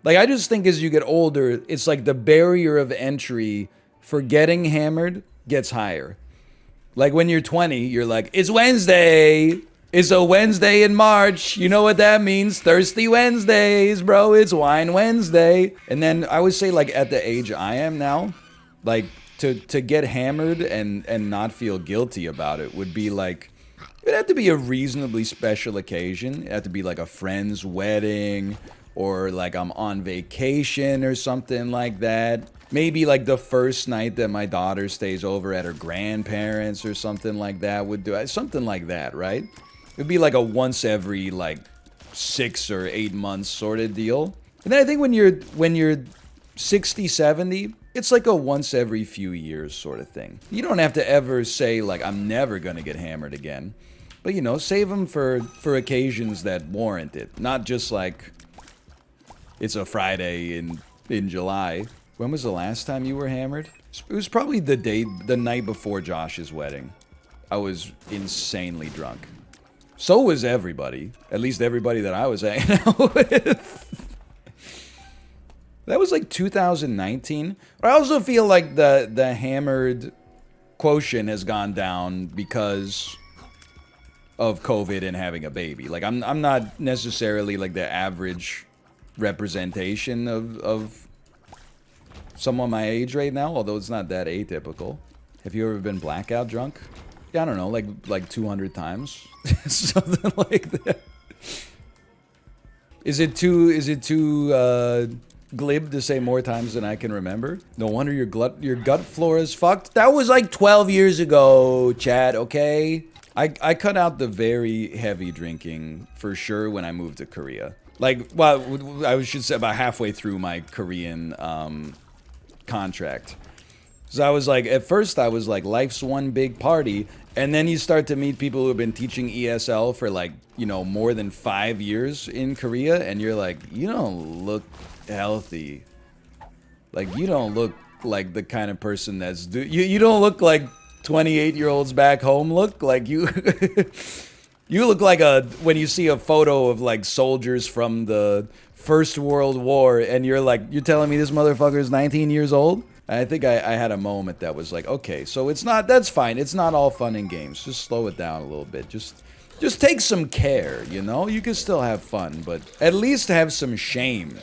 Like, I just think as you get older, it's like the barrier of entry for getting hammered gets higher. Like, when you're 20, you're like, it's Wednesday. It's a Wednesday in March. You know what that means? Thirsty Wednesdays, bro. It's Wine Wednesday. And then I would say, like, at the age I am now, like, to get hammered and not feel guilty about it would be like, it'd have to be a reasonably special occasion. It'd have to be like a friend's wedding or like I'm on vacation or something like that. Maybe like the first night that my daughter stays over at her grandparents or something like that would do it. Something like that, right? It'd be like a once every like 6 or 8 months sort of deal. And then I think when you're 60, 70, it's like a once every few years sort of thing. You don't have to ever say like I'm never gonna get hammered again. But you know, save them for occasions that warrant it. Not just like it's a Friday in July. When was the last time you were hammered? It was probably the night before Josh's wedding. I was insanely drunk. So was everybody. At least everybody that I was hanging out with. That was like 2019. But I also feel like the hammered quotient has gone down because of COVID and having a baby. Like I'm not necessarily like the average representation of someone my age right now, although it's not that atypical. Have you ever been blackout drunk? Yeah, I don't know, like 200 times. Something like that. Is it too glib to say more times than I can remember? No wonder your gut flora is fucked. That was like 12 years ago, chat, okay? I cut out the very heavy drinking for sure when I moved to Korea. Like, well, I should say about halfway through my Korean contract. So I was like, at first I was like, life's one big party. And then you start to meet people who have been teaching ESL for like, you know, more than 5 years in Korea. And you're like, you don't look healthy. Like, you don't look like the kind of person that's... You don't look like 28-year-olds back home look. Like, you... You look like when you see a photo of like soldiers from the First World War and you're like, you're telling me this motherfucker is 19 years old? I think I had a moment that was like, okay, so it's not, that's fine. It's not all fun and games. Just slow it down a little bit. Just take some care, you know? You can still have fun, but at least have some shame.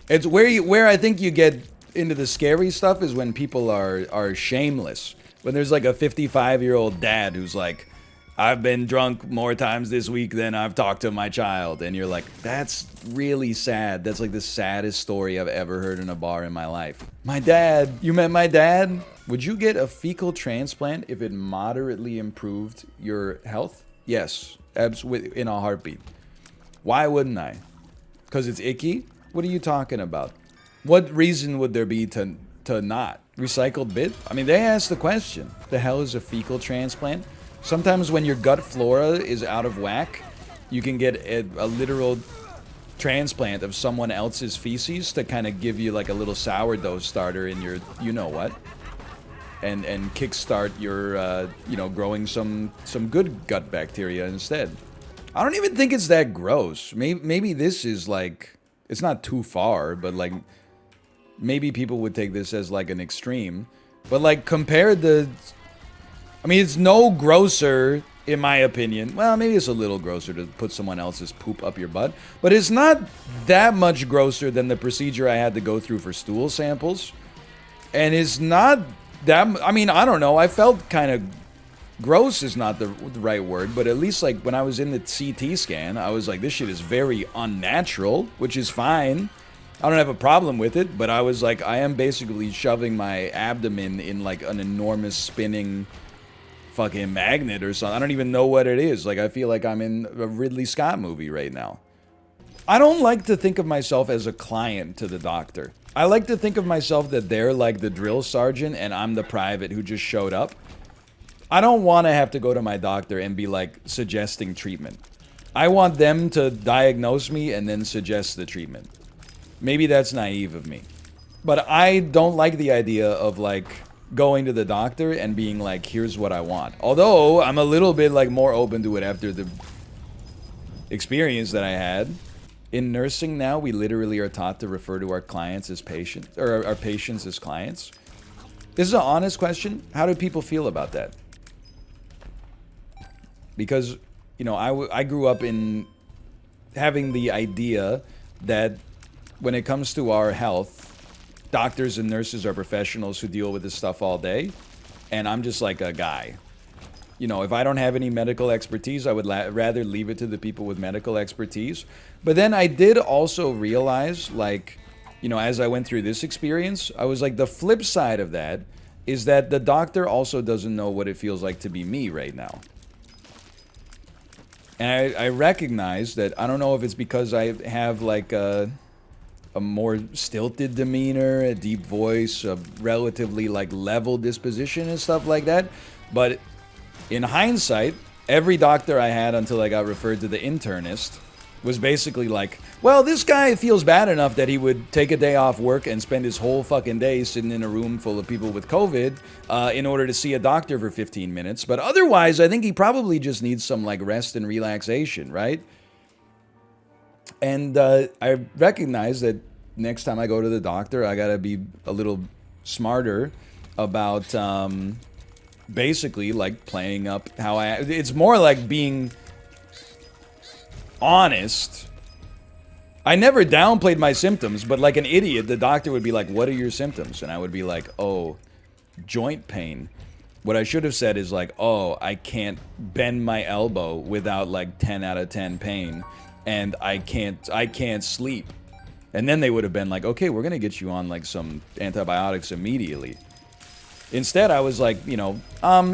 It's where I think you get into the scary stuff is when people are shameless. When there's like a 55-year-old dad who's like, I've been drunk more times this week than I've talked to my child. And you're like, that's really sad. That's like the saddest story I've ever heard in a bar in my life. My dad, you met my dad? Would you get a fecal transplant if it moderately improved your health? Yes, absolutely, in a heartbeat. Why wouldn't I? Because it's icky? What are you talking about? What reason would there be to not? Recycled bit? I mean, they asked the question. The hell is a fecal transplant? Sometimes when your gut flora is out of whack, you can get a literal transplant of someone else's feces to kind of give you like a little sourdough starter in your, you know what, and kickstart your, you know, growing some good gut bacteria instead. I don't even think it's that gross. Maybe this is like, it's not too far, but like, maybe people would take this as like an extreme. But like compared to... I mean, it's no grosser, in my opinion. Well, maybe it's a little grosser to put someone else's poop up your butt. But it's not that much grosser than the procedure I had to go through for stool samples. And it's not that... I mean, I don't know. I felt kind of... Gross is not the right word. But at least, like, when I was in the CT scan, I was like, this shit is very unnatural. Which is fine. I don't have a problem with it. But I was like, I am basically shoving my abdomen in, like, an enormous spinning... fucking magnet or something. I don't even know what it is. Like, I feel like I'm in a Ridley Scott movie right now. I don't like to think of myself as a client to the doctor. I like to think of myself that they're like the drill sergeant and I'm the private who just showed up. I don't want to have to go to my doctor and be like suggesting treatment. I want them to diagnose me and then suggest the treatment. Maybe that's naive of me. But I don't like the idea of like going to the doctor and being like, here's what I want. Although I'm a little bit like more open to it after the experience that I had. In nursing now, we literally are taught to refer to our clients as patients, or our patients as clients. This is an honest question. How do people feel about that? Because, you know, I grew up in having the idea that when it comes to our health, doctors and nurses are professionals who deal with this stuff all day, and I'm just like a guy. You know, if I don't have any medical expertise, I would rather leave it to the people with medical expertise. But then I did also realize, like, you know, as I went through this experience, I was like, the flip side of that is that the doctor also doesn't know what it feels like to be me right now. And I recognize that, I don't know if it's because I have like a more stilted demeanor, a deep voice, a relatively like level disposition and stuff like that. But in hindsight, every doctor I had until I got referred to the internist was basically like, well, this guy feels bad enough that he would take a day off work and spend his whole fucking day sitting in a room full of people with COVID in order to see a doctor for 15 minutes. But otherwise, I think he probably just needs some like rest and relaxation, right? And I recognize that next time I go to the doctor, I gotta be a little smarter about basically like playing up how it's more like being honest. I never downplayed my symptoms, but like an idiot, the doctor would be like, what are your symptoms? And I would be like, oh, joint pain. What I should have said is like, oh, I can't bend my elbow without like 10 out of 10 pain, and I can't sleep. And then they would have been like, okay, we're gonna get you on like some antibiotics immediately. Instead, I was like, you know,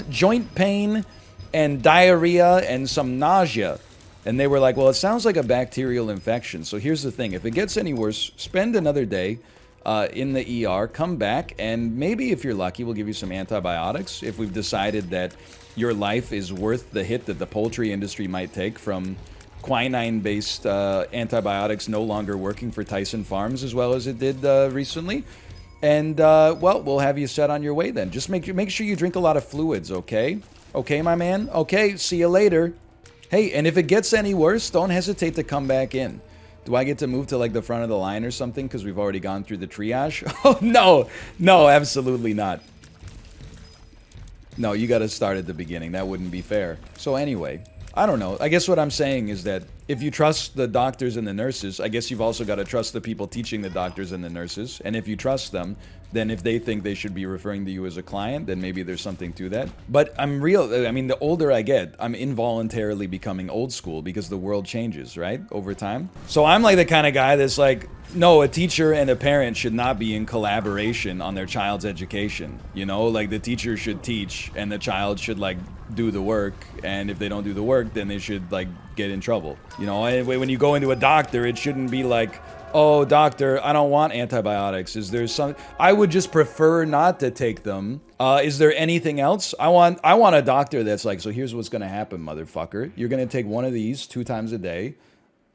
joint pain and diarrhea and some nausea. And they were like, well, it sounds like a bacterial infection. So here's the thing. If it gets any worse, spend another day in the ER, come back, and maybe if you're lucky, we'll give you some antibiotics. If we've decided that your life is worth the hit that the poultry industry might take from quinine-based antibiotics no longer working for Tyson Farms as well as it did recently. And, well, we'll have you set on your way then. Just make sure you drink a lot of fluids, okay? Okay, my man? Okay, see you later. Hey, and if it gets any worse, don't hesitate to come back in. Do I get to move to like the front of the line or something because we've already gone through the triage? Oh, no, absolutely not. No, you got to start at the beginning. That wouldn't be fair. So anyway, I don't know. I guess what I'm saying is that if you trust the doctors and the nurses, I guess you've also got to trust the people teaching the doctors and the nurses. And if you trust them, then if they think they should be referring to you as a client, then maybe there's something to that. But I mean, the older I get, I'm involuntarily becoming old school because the world changes, right, over time. So I'm like the kind of guy that's like, no, a teacher and a parent should not be in collaboration on their child's education. You know, like the teacher should teach and the child should like do the work. And if they don't do the work, then they should like get in trouble. You know, when you go into a doctor, it shouldn't be like, oh, doctor, I don't want antibiotics. Is there some? I would just prefer not to take them. Is there anything else? I want a doctor that's like, so here's what's going to happen, motherfucker. You're going to take one of these 2 times a day,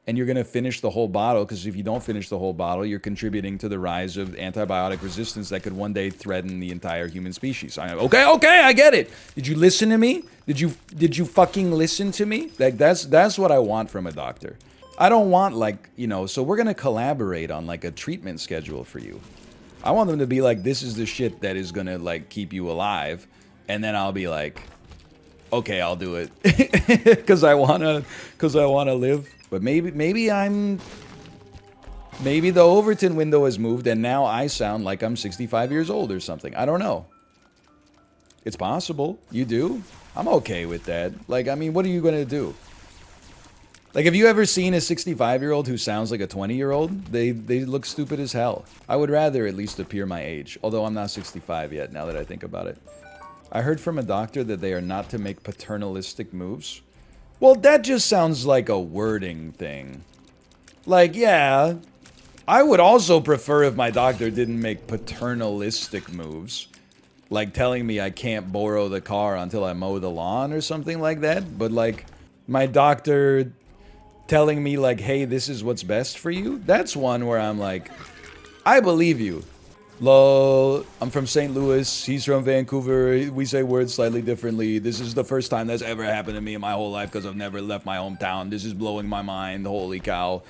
and you're going to finish the whole bottle, because if you don't finish the whole bottle, you're contributing to the rise of antibiotic resistance that could one day threaten the entire human species. Okay, I get it. Did you listen to me? Did you fucking listen to me? Like, that's what I want from a doctor. I don't want, like, you know, so we're going to collaborate on, like, a treatment schedule for you. I want them to be like, this is the shit that is going to, like, keep you alive. And then I'll be like, okay, I'll do it. Because I want to live. But maybe the Overton window has moved and now I sound like I'm 65 years old or something. I don't know. It's possible. You do? I'm okay with that. Like, I mean, what are you going to do? Like, have you ever seen a 65-year-old who sounds like a 20-year-old? They look stupid as hell. I would rather at least appear my age, although I'm not 65 yet, now that I think about it. I heard from a doctor that they are not to make paternalistic moves. Well, that just sounds like a wording thing. Like, yeah, I would also prefer if my doctor didn't make paternalistic moves. Like telling me I can't borrow the car until I mow the lawn or something like that. But, like, my doctor telling me, like, hey, this is what's best for you, that's one where I'm like, I believe you. Lol, I'm from St. Louis, he's from Vancouver, we say words slightly differently. This is the first time that's ever happened to me in my whole life because I've never left my hometown. This is blowing my mind, holy cow.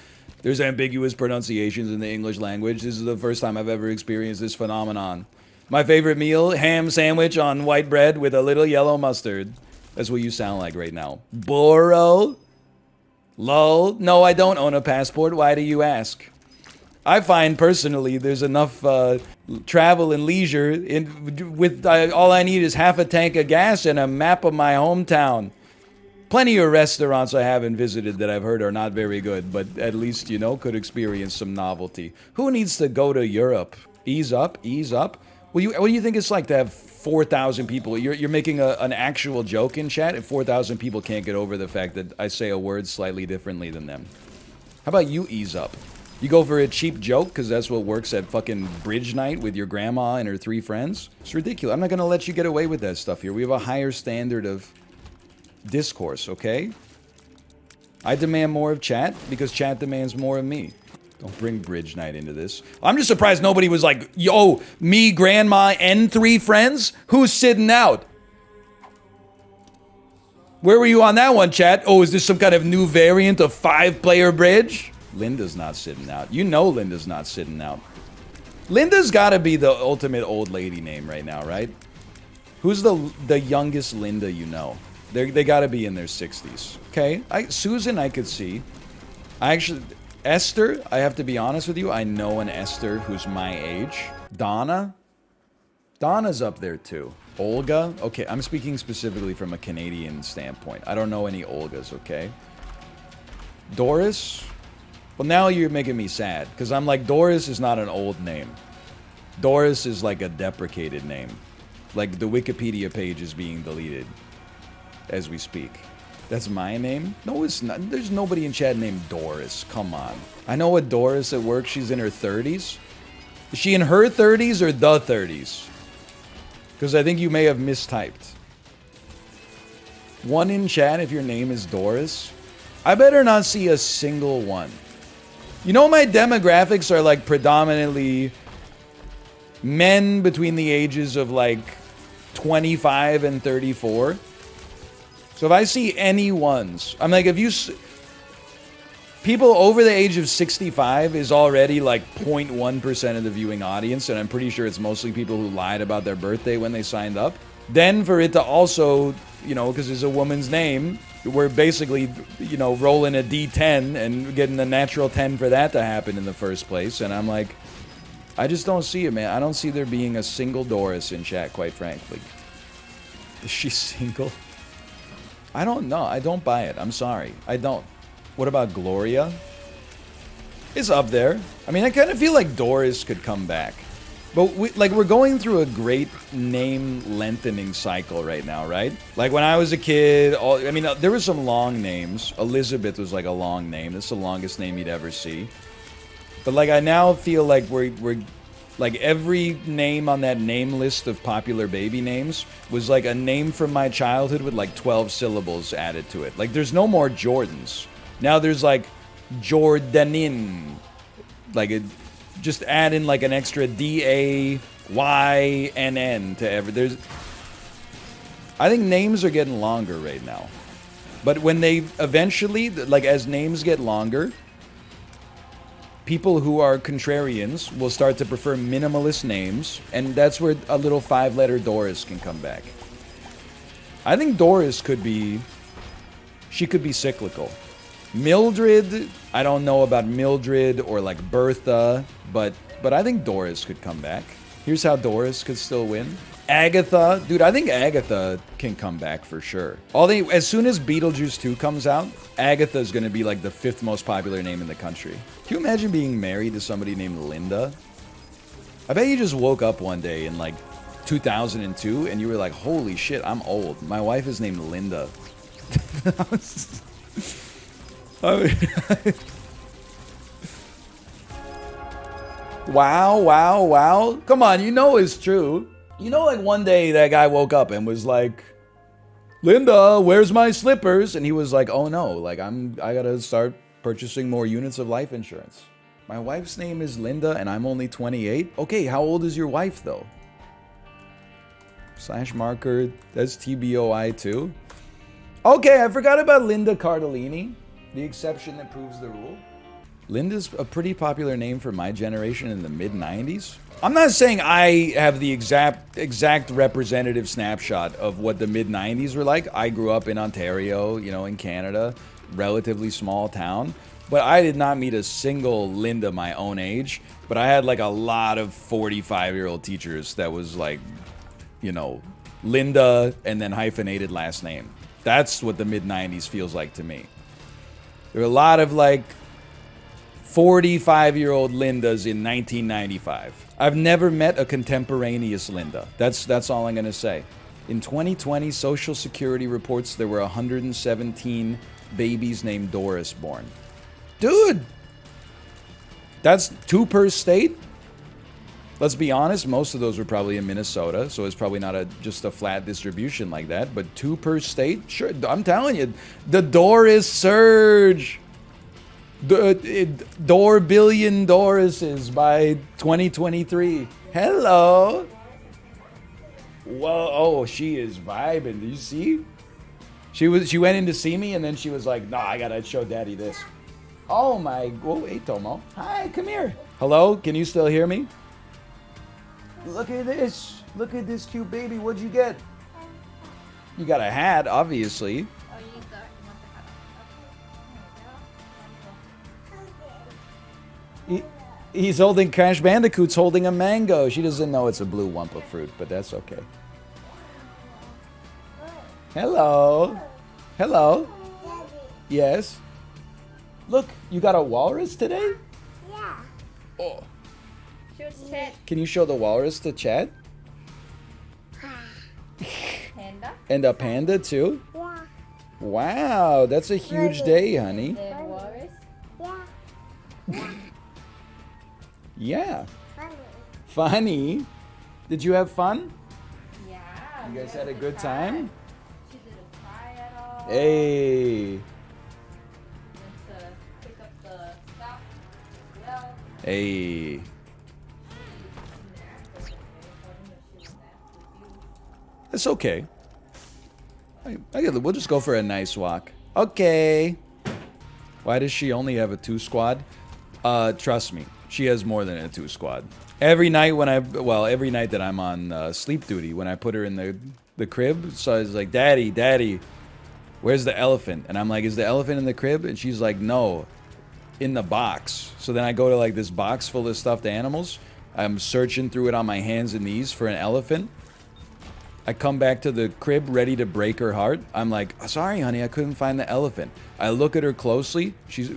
There's ambiguous pronunciations in the English language. This is the first time I've ever experienced this phenomenon. My favorite meal, ham sandwich on white bread with a little yellow mustard. That's what you sound like right now. Borrow? Lol, no, I don't own a passport. Why do you ask? I find personally there's enough travel and leisure with all I need is half a tank of gas and a map of my hometown. Plenty of restaurants I haven't visited that I've heard are not very good, but at least, you know, could experience some novelty. Who needs to go to Europe? Ease up, ease up. What do you think it's like to have 4,000 people? You're making an actual joke in chat if 4,000 people can't get over the fact that I say a word slightly differently than them. How about you ease up? You go for a cheap joke because that's what works at fucking bridge night with your grandma and her 3 friends? It's ridiculous. I'm not going to let you get away with that stuff here. We have a higher standard of discourse, okay? I demand more of chat because chat demands more of me. Don't bring bridge night into this. I'm just surprised nobody was like, yo, me, grandma, and 3 friends? Who's sitting out? Where were you on that one, chat? Oh, is this some kind of new variant of 5-player bridge? Linda's not sitting out. You know Linda's not sitting out. Linda's gotta be the ultimate old lady name right now, right? Who's the youngest Linda you know? They gotta be in their 60s. Okay, Susan I could see. Esther, I have to be honest with you, I know an Esther who's my age. Donna? Donna's up there too. Olga? Okay, I'm speaking specifically from a Canadian standpoint. I don't know any Olgas, okay? Doris? Well, now you're making me sad, because I'm like, Doris is not an old name. Doris is like a deprecated name. Like, the Wikipedia page is being deleted as we speak. That's my name? No, it's not. There's nobody in chat named Doris. Come on. I know a Doris at work. She's in her 30s. Is she in her 30s or the 30s? Because I think you may have mistyped. One in chat if your name is Doris. I better not see a single one. You know my demographics are like predominantly men between the ages of like 25 and 34. So if I see any ones, I'm like, if you... People over the age of 65 is already like 0.1% of the viewing audience, and I'm pretty sure it's mostly people who lied about their birthday when they signed up. Then for it to also, you know, because it's a woman's name, we're basically, you know, rolling a D10 and getting a natural 10 for that to happen in the first place. And I'm like, I just don't see it, man. I don't see there being a single Doris in chat, quite frankly. Is she single? I don't know. I don't buy it. I'm sorry. I don't. What about Gloria? It's up there. I mean, I kind of feel like Doris could come back. But we're going through a great name lengthening cycle right now, right? Like when I was a kid, there were some long names. Elizabeth was like a long name. That's the longest name you'd ever see. But like I now feel like we're like every name on that name list of popular baby names was like a name from my childhood with like 12 syllables added to it. Like there's no more Jordans. Now there's like Jordanin. Like just add in like an extra D-A-Y-N-N to every... I think names are getting longer right now. But when they eventually, like as names get longer, people who are contrarians will start to prefer minimalist names, and that's where a little 5-letter Doris can come back. I think Doris could be... She could be cyclical. Mildred, I don't know about Mildred or like Bertha, but I think Doris could come back. Here's how Doris could still win. Agatha, dude, I think Agatha can come back for sure. As soon as Beetlejuice 2 comes out, Agatha is going to be like the 5th most popular name in the country. Can you imagine being married to somebody named Linda? I bet you just woke up one day in like 2002 and you were like, holy shit, I'm old. My wife is named Linda. Wow. Come on, you know it's true. You know, like one day that guy woke up and was like, Linda, where's my slippers? And he was like, oh no, like I gotta start purchasing more units of life insurance. My wife's name is Linda and I'm only 28. Okay, how old is your wife though? /marker, that's TBOI too. Okay, I forgot about Linda Cardellini. The exception that proves the rule. Linda's a pretty popular name for my generation in the mid-90s. I'm not saying I have the exact representative snapshot of what the mid-90s were like. I grew up in Ontario, you know, in Canada, relatively small town. But I did not meet a single Linda my own age. But I had like a lot of 45-year-old teachers that was like, you know, Linda and then hyphenated last name. That's what the mid-90s feels like to me. There were a lot of like 45-year-old Lindas in 1995. I've never met a contemporaneous Linda. That's all I'm going to say. In 2020, Social Security reports there were 117 babies named Doris born. Dude! That's 2 per state? Let's be honest, most of those were probably in Minnesota, so it's probably not just a flat distribution like that, but 2 per state? Sure, I'm telling you, the Doris surge! Door billion Dorises by 2023. Hello! Whoa, oh, she is vibing. Do you see? She went in to see me, and then she was like, nah, I gotta show daddy this. Oh my, whoa, hey Tomo. Hi, come here. Hello, can you still hear me? Look at this. Look at this cute baby. What'd you get? You got a hat, obviously. He's holding Crash Bandicoot's holding a mango. She doesn't know it's a blue Wumpa fruit, but that's okay. Hello. Hello. Yes. Look, you got a walrus today? Yeah. Oh. Chat. Can you show the walrus to Chad? Panda. And a panda too? Yeah. Wow, that's a huge day, honey. The walrus. Yeah. Yeah. Funny. Funny. Did you have fun? Yeah. You guys had a good time? She didn't cry at all. Hey. Went to pick up the stuff as well. Hey. It's okay. We'll just go for a nice walk. Okay. Why does she only have a 2 squad? Trust me, she has more than a 2 squad. Every night every night that I'm on sleep duty, when I put her in the crib, so I was like, Daddy, where's the elephant? And I'm like, is the elephant in the crib? And she's like, no, in the box. So then I go to like this box full of stuffed animals. I'm searching through it on my hands and knees for an elephant. I come back to the crib ready to break her heart. I'm like, sorry, honey, I couldn't find the elephant. I look at her closely.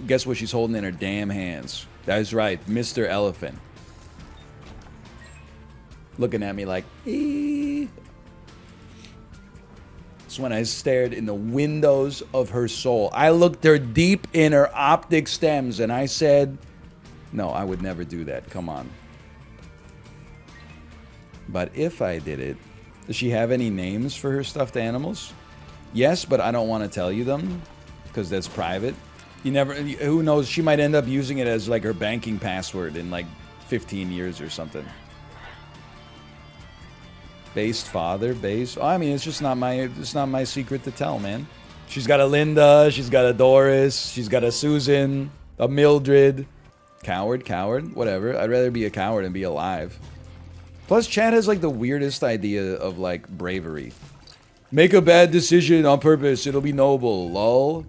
Guess what she's holding in her damn hands? That's right, Mr. Elephant. Looking at me like, eee. It's when I stared in the windows of her soul. I looked her deep in her optic stems and I said, no, I would never do that. Come on. But if I did it, does she have any names for her stuffed animals? Yes, but I don't want to tell you them because that's private. Who knows, she might end up using it as like her banking password in like 15 years or something. Based father, oh, I mean, it's just not my secret to tell, man. She's got a Linda, she's got a Doris, she's got a Susan, a Mildred. Coward, whatever. I'd rather be a coward and be alive. Plus, Chad has like the weirdest idea of like bravery. Make a bad decision on purpose, it'll be noble, lol.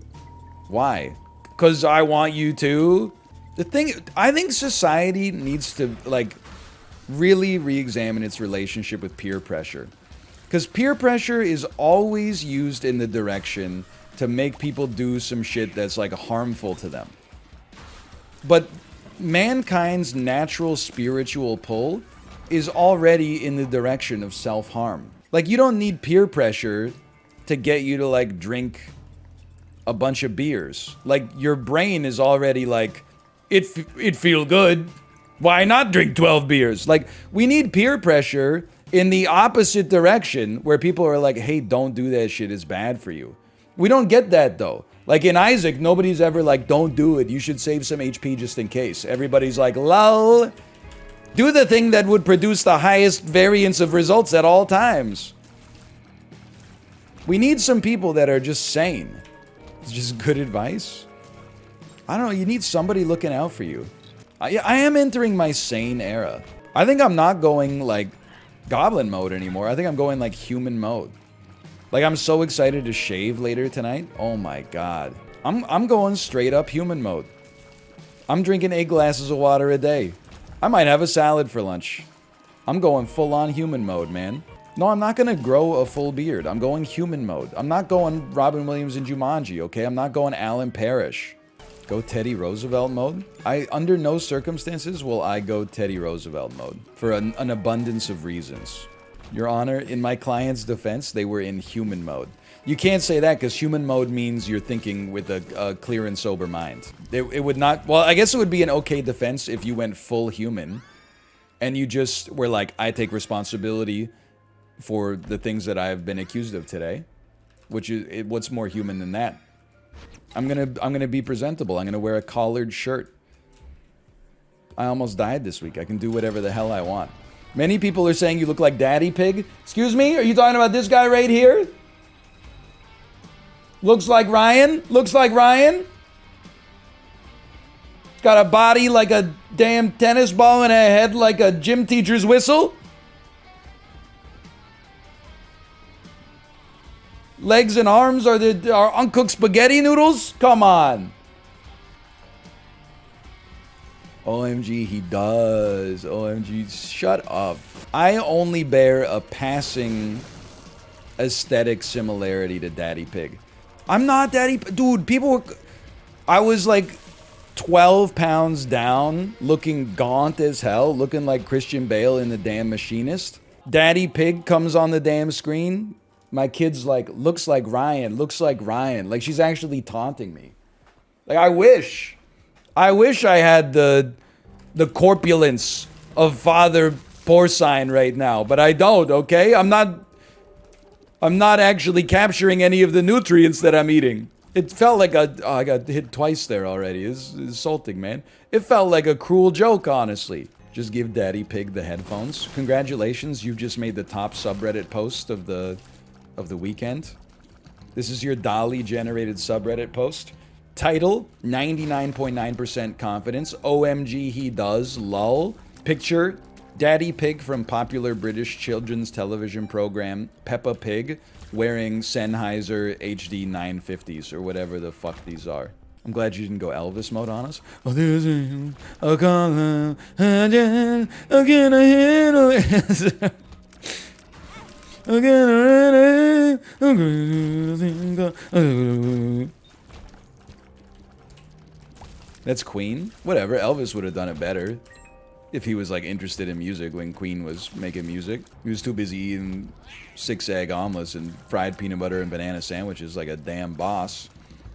Why? Because I want you to? I think society needs to like really re-examine its relationship with peer pressure. Because peer pressure is always used in the direction to make people do some shit that's like harmful to them. But mankind's natural spiritual pull is already in the direction of self-harm. Like, you don't need peer pressure to get you to like drink a bunch of beers. Like, your brain is already like, it feel good. Why not drink 12 beers? Like, we need peer pressure in the opposite direction where people are like, hey, don't do that shit, it's bad for you. We don't get that though. Like in Isaac, nobody's ever like, don't do it, you should save some HP just in case. Everybody's like, lol. Do the thing that would produce the highest variance of results at all times. We need some people that are just sane. It's just good advice. I don't know, you need somebody looking out for you. I am entering my sane era. I think I'm not going like goblin mode anymore. I think I'm going like human mode. Like, I'm so excited to shave later tonight. Oh my god. I'm going straight up human mode. I'm drinking 8 glasses of water a day. I might have a salad for lunch. I'm going full-on human mode, man. No, I'm not gonna grow a full beard. I'm going human mode. I'm not going Robin Williams and Jumanji, okay? I'm not going Alan Parrish. Go Teddy Roosevelt mode? Under no circumstances will I go Teddy Roosevelt mode. For an abundance of reasons. Your Honor, in my client's defense, they were in human mode. You can't say that because human mode means you're thinking with a clear and sober mind. It would not... Well, I guess it would be an okay defense if you went full human. And you just were like, I take responsibility for the things that I've been accused of today. Which is... What's more human than that? I'm gonna be presentable. I'm gonna wear a collared shirt. I almost died this week. I can do whatever the hell I want. Many people are saying you look like Daddy Pig. Excuse me? Are you talking about this guy right here? Looks like Ryan? Looks like Ryan? Got a body like a damn tennis ball and a head like a gym teacher's whistle? Legs and arms are uncooked spaghetti noodles? Come on. OMG, he does. OMG, shut up. I only bear a passing aesthetic similarity to Daddy Pig. I'm not Daddy... Dude, people were... I was like 12 pounds down, looking gaunt as hell, looking like Christian Bale in The Damn Machinist. Daddy Pig comes on the damn screen. My kid's like, looks like Ryan, looks like Ryan. Like, she's actually taunting me. Like, I wish I had the corpulence of Father Porcine right now, but I don't, okay? I'm not actually capturing any of the nutrients that I'm eating. It felt like I got hit twice there already. It's insulting, man. It felt like a cruel joke, honestly. Just give Daddy Pig the headphones. Congratulations, you've just made the top subreddit post of the weekend. This is your Dolly-generated subreddit post. Title, 99.9% confidence. OMG, he does, lol. Picture, Daddy Pig from popular British children's television program Peppa Pig wearing Sennheiser HD 950s or whatever the fuck these are. I'm glad you didn't go Elvis mode on us. Oh, this is a color, again, I handle it. That's Queen? Whatever, Elvis would have done it better. If he was like interested in music when Queen was making music. He was too busy eating 6-egg omelets and fried peanut butter and banana sandwiches like a damn boss.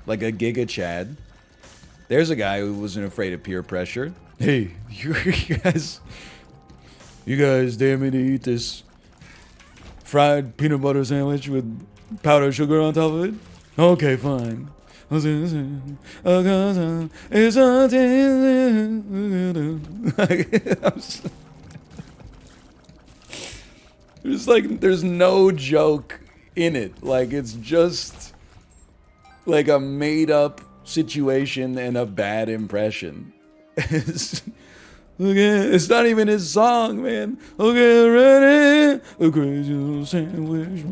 Like a Giga Chad. There's a guy who wasn't afraid of peer pressure. Hey, you guys dare me to eat this fried peanut butter sandwich with powdered sugar on top of it? Okay, fine. There's no joke in it. Like, it's just like a made-up situation and a bad impression. It's not even his song, man. Okay, ready? A crazy little sandwich.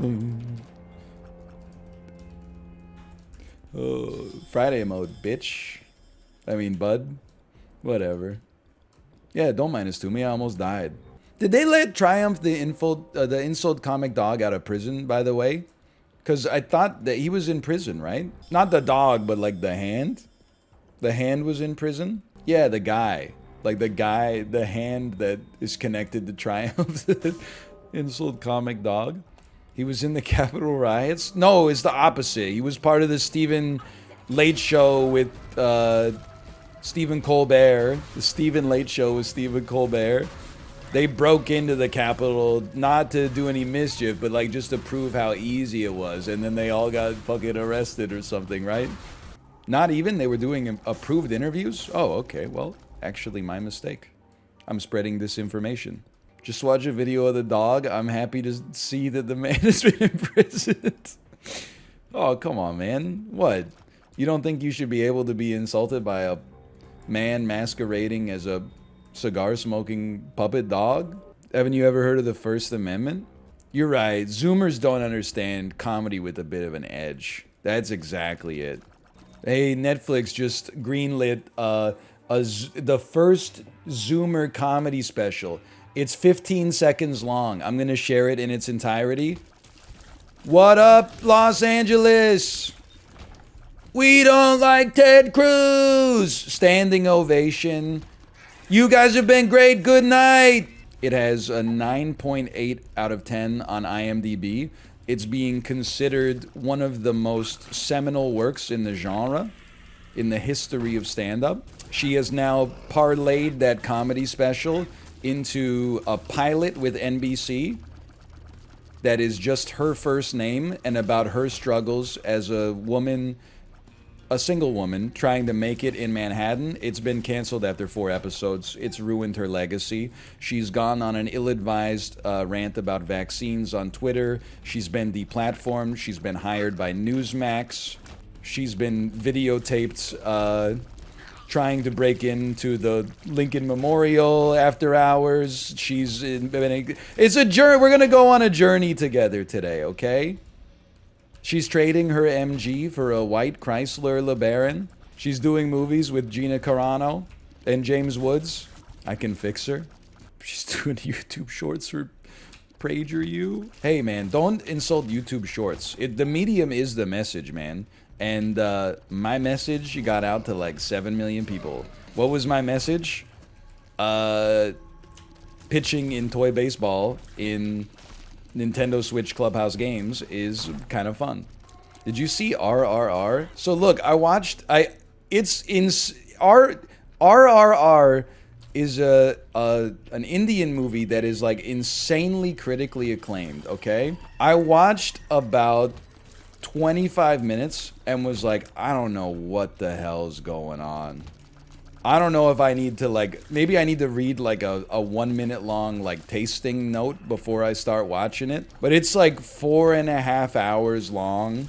Oh, Friday mode, bitch. I mean, bud. Whatever. Yeah, don't mind us to me. I almost died. Did they let Triumph the insult comic dog out of prison, by the way? Because I thought that he was in prison, right? Not the dog, but like the hand. The hand was in prison? Yeah, the guy. Like the hand that is connected to Triumph, the insult comic dog. He was in the Capitol riots? No, it's the opposite. He was part of the Stephen Late Show with Stephen Colbert. The Stephen Late Show with Stephen Colbert. They broke into the Capitol not to do any mischief, but like just to prove how easy it was. And then they all got fucking arrested or something, right? Not even? They were doing approved interviews? Oh, okay. Well, actually my mistake. I'm spreading disinformation. Just watch a video of the dog. I'm happy to see that the man has been imprisoned. Oh, come on, man. What? You don't think you should be able to be insulted by a man masquerading as a cigar-smoking puppet dog? Haven't you ever heard of the First Amendment? You're right. Zoomers don't understand comedy with a bit of an edge. That's exactly it. Hey, Netflix just greenlit a the first Zoomer comedy special. It's 15 seconds long. I'm gonna share it in its entirety. What up, Los Angeles? We don't like Ted Cruz. Standing ovation. You guys have been great. Good night. It has a 9.8 out of 10 on IMDb. It's being considered one of the most seminal works in the genre, in the history of stand-up. She has now parlayed that comedy special into a pilot with NBC that is just her first name and about her struggles as a woman, a single woman, trying to make it in Manhattan. It's been canceled after 4 episodes. It's ruined her legacy. She's gone on an ill-advised rant about vaccines on Twitter. She's been deplatformed. She's been hired by Newsmax. She's been videotaped trying to break into the Lincoln Memorial after hours. It's a journey. We're gonna go on a journey together today, okay? She's trading her MG for a white Chrysler LeBaron. She's doing movies with Gina Carano and James Woods. I can fix her. She's doing YouTube shorts for PragerU. Hey man, don't insult YouTube shorts. The medium is the message, man. And my message got out to like 7 million people. What was my message? Pitching in toy baseball in Nintendo Switch Clubhouse games is kind of fun. Did you see RRR? So look, I watched. RRR is an Indian movie that is like insanely critically acclaimed. Okay, I watched about 25 minutes and was like, I don't know what the hell's going on. I don't know if I need to like, maybe I need to read like a 1 minute long like tasting note before I start watching it. But it's like 4.5 hours long.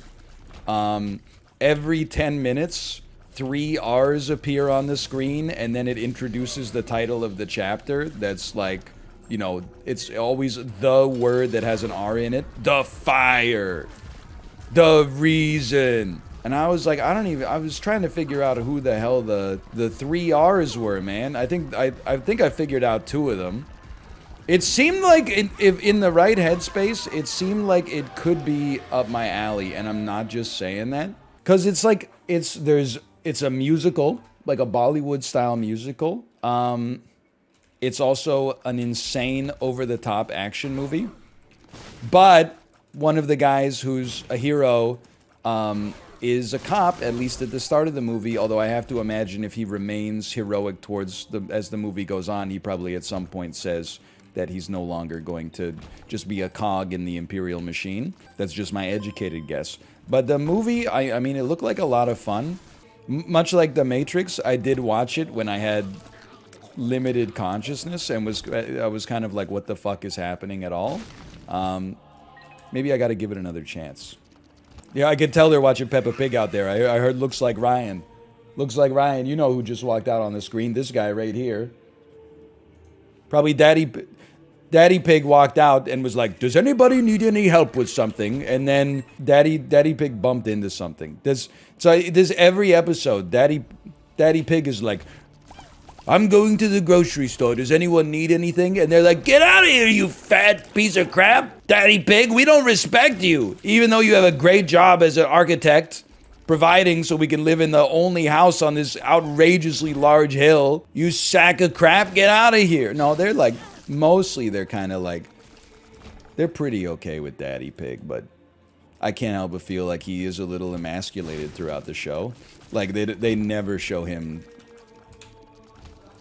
Every 10 minutes, 3 R's appear on the screen and then it introduces the title of the chapter. That's like, you know, it's always the word that has an R in it. The fire. The reason. And I was like, I was trying to figure out who the hell the 3 R's were, man. I think I figured out 2 of them. It seemed like if in the right headspace, it seemed like it could be up my alley, and I'm not just saying that. Cause it's like it's a musical, like a Bollywood style musical. It's also an insane over the top action movie. But one of the guys who's a hero is a cop, at least at the start of the movie, although I have to imagine if he remains heroic as the movie goes on, he probably at some point says that he's no longer going to just be a cog in the Imperial machine. That's just my educated guess. But the movie, I mean, it looked like a lot of fun. Much like The Matrix, I did watch it when I had limited consciousness and I was kind of like, what the fuck is happening at all? Maybe I gotta give it another chance. Yeah, I could tell they're watching Peppa Pig out there. I heard looks like Ryan. Looks like Ryan. You know who just walked out on the screen. This guy right here. Probably Daddy Pig walked out and was like, does anybody need any help with something? And then Daddy Pig bumped into something. There's every episode, Daddy Pig is like, I'm going to the grocery store. Does anyone need anything? And they're like, get out of here, you fat piece of crap. Daddy Pig, we don't respect you. Even though you have a great job as an architect, providing so we can live in the only house on this outrageously large hill. You sack of crap, get out of here. No, they're like, mostly they're kind of like, they're pretty okay with Daddy Pig, but I can't help but feel like he is a little emasculated throughout the show. Like, they never show him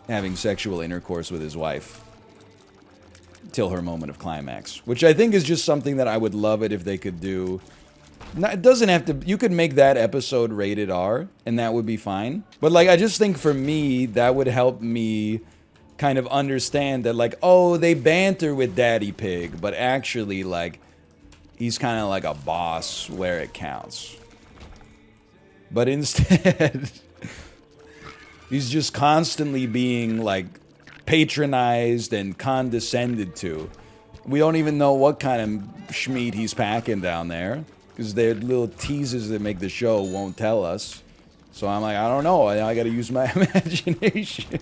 having sexual intercourse with his wife till her moment of climax, which I think is just something that I would love it if they could do. It doesn't have to, you could make that episode rated R and that would be fine. But like, I just think for me, that would help me kind of understand that like, oh, they banter with Daddy Pig, but actually like, he's kind of like a boss where it counts. But instead, he's just constantly being like patronized and condescended to. We don't even know what kind of schmeat he's packing down there, because they're little teases that make the show won't tell us. So I'm like, I don't know. I got to use my imagination.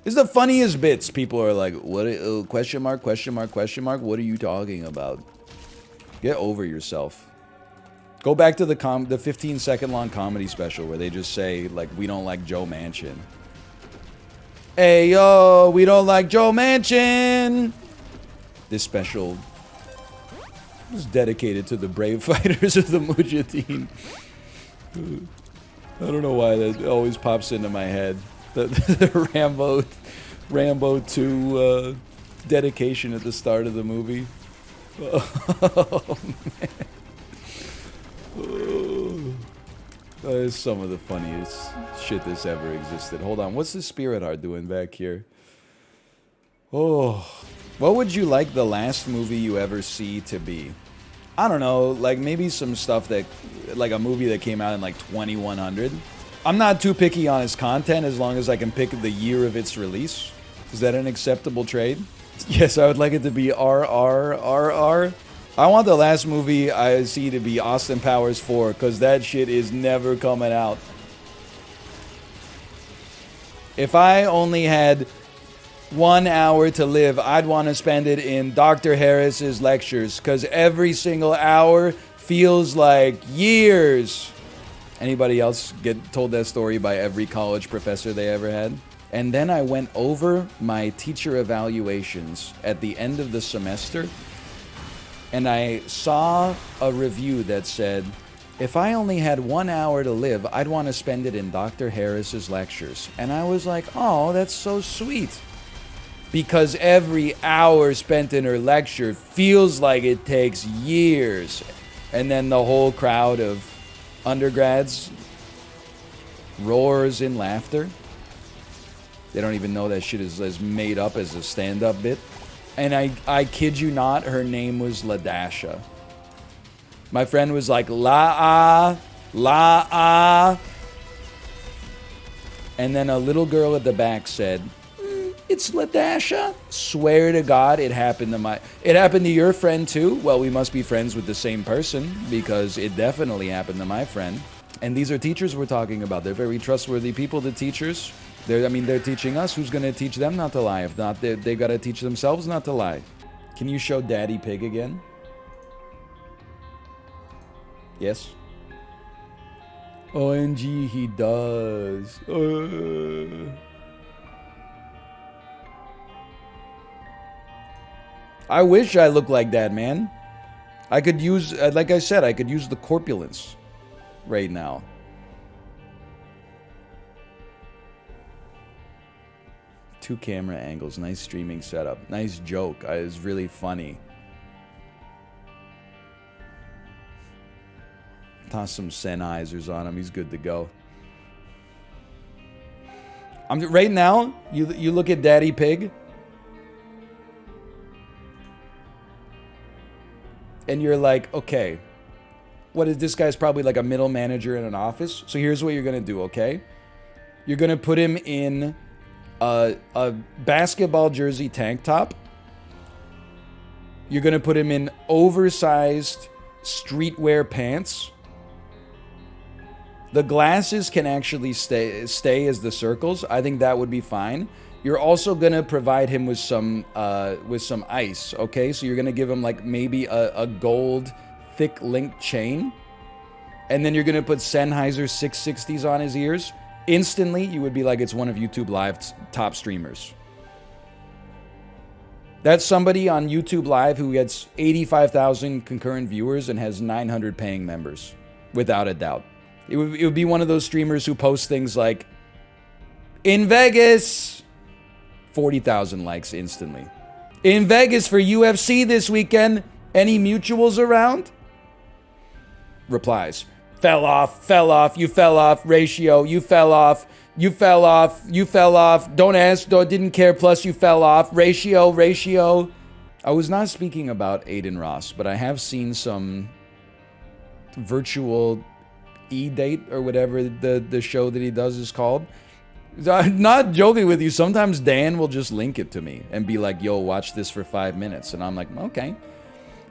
It's the funniest bits. People are like, what? Question mark, question mark, question mark. What are you talking about? Get over yourself. Go back to the 15-second long comedy special where they just say, like, we don't like Joe Manchin. Hey, yo, we don't like Joe Manchin. This special is dedicated to the brave fighters of the Mujahideen. I don't know why that always pops into my head. The Rambo 2 dedication at the start of the movie. Oh, man. Oh. That is some of the funniest shit that's ever existed. Hold on, what's the spirit heart doing back here? Oh, what would you like the last movie you ever see to be? I don't know, like maybe some stuff that, like a movie that came out in like 2100. I'm not too picky on its content as long as I can pick the year of its release. Is that an acceptable trade? Yes, I would like it to be RRRR. I want the last movie I see to be Austin Powers 4, because that shit is never coming out. If I only had 1 hour to live, I'd want to spend it in Dr. Harris's lectures, because every single hour feels like years. Anybody else get told that story by every college professor they ever had? And then I went over my teacher evaluations at the end of the semester, and I saw a review that said, if I only had 1 hour to live, I'd want to spend it in Dr. Harris's lectures. And I was like, oh, that's so sweet. Because every hour spent in her lecture feels like it takes years. And then the whole crowd of undergrads roars in laughter. They don't even know that shit is made up as a stand-up bit. And I kid you not, her name was Ladasha. My friend was like, La-ah, la-ah. And then a little girl at the back said, it's Ladasha. Swear to God, it happened to your friend too? Well, we must be friends with the same person, because it definitely happened to my friend. And these are teachers we're talking about. They're very trustworthy people, the teachers. They're teaching us. Who's going to teach them not to lie? If not, they've got to teach themselves not to lie. Can you show Daddy Pig again? Yes? OMG, he does. I wish I looked like that, man. I could use, like I said, I could use the corpulence right now. Two camera angles, nice streaming setup, nice joke. It was really funny. Toss some Sennheisers on him. He's good to go. Right now. You look at Daddy Pig, and you're like, okay, what is this guy's probably like a middle manager in an office? So here's what you're gonna do. Okay, you're gonna put him in a basketball jersey tank top. You're gonna put him in oversized streetwear pants. The glasses can actually stay as the circles. I think that would be fine. You're also gonna provide him with some ice. Okay, so you're gonna give him like maybe a gold thick link chain, and then you're gonna put Sennheiser 660s on his ears. Instantly, you would be like, it's one of YouTube Live's top streamers. That's somebody on YouTube Live who gets 85,000 concurrent viewers and has 900 paying members, without a doubt. It would be one of those streamers who post things like, in Vegas, 40,000 likes instantly. In Vegas for UFC this weekend, any mutuals around? Replies. Fell off, you fell off, ratio, you fell off, don't ask, didn't care, plus you fell off, ratio. I was not speaking about Adin Ross, but I have seen some virtual e-date or whatever the show that he does is called. I'm not joking with you, sometimes Dan will just link it to me and be like, yo, watch this for 5 minutes, and I'm like, okay.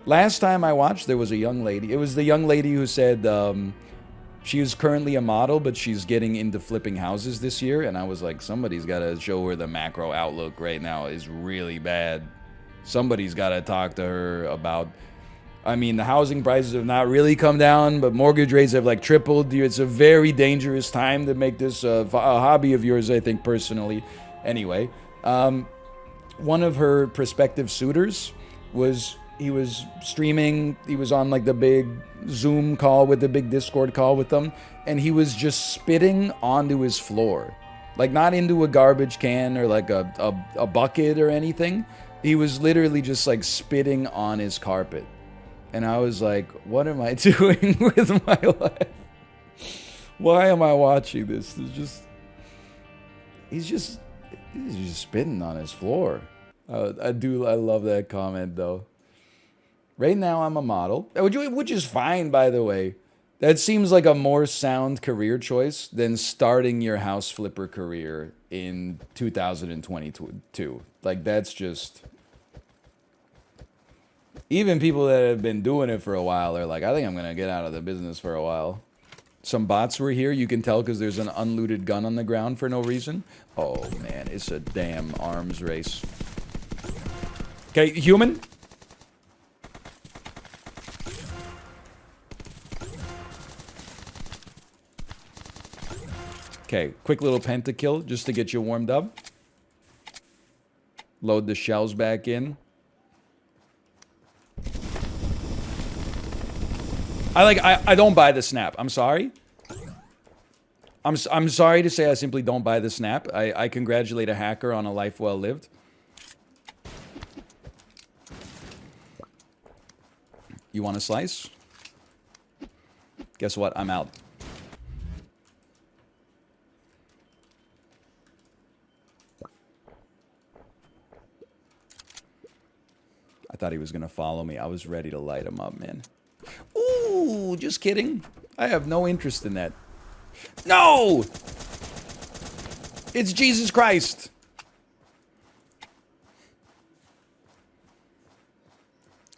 Last time I watched, there was a young lady. It was the young lady who said, She is currently a model, but she's getting into flipping houses this year. And I was like, somebody's got to show her the macro outlook right now is really bad. Somebody's got to talk to her about... I mean, the housing prices have not really come down, but mortgage rates have like tripled. It's a very dangerous time to make this a hobby of yours, I think, personally. Anyway, one of her prospective suitors he was streaming. He was on like the big Zoom call with the big Discord call with them, and he was just spitting onto his floor, like not into a garbage can or like a bucket or anything. He was literally just like spitting on his carpet. And I was like, what am I doing with my life? Why am I watching this? He's just spitting on his floor. I love that comment though. Right now I'm a model, which is fine, by the way. That seems like a more sound career choice than starting your house flipper career in 2022. Like, that's just... Even people that have been doing it for a while are like, I think I'm going to get out of the business for a while. Some bots were here. You can tell because there's an unlooted gun on the ground for no reason. Oh, man. It's a damn arms race. Okay, human. Okay, quick little pentakill just to get you warmed up. Load the shells back in. I don't buy the snap. I'm sorry. I'm sorry to say I simply don't buy the snap. I congratulate a hacker on a life well lived. You want a slice? Guess what? I'm out. I thought he was gonna follow me. I was ready to light him up, man. Ooh, just kidding. I have no interest in that. No! It's Jesus Christ.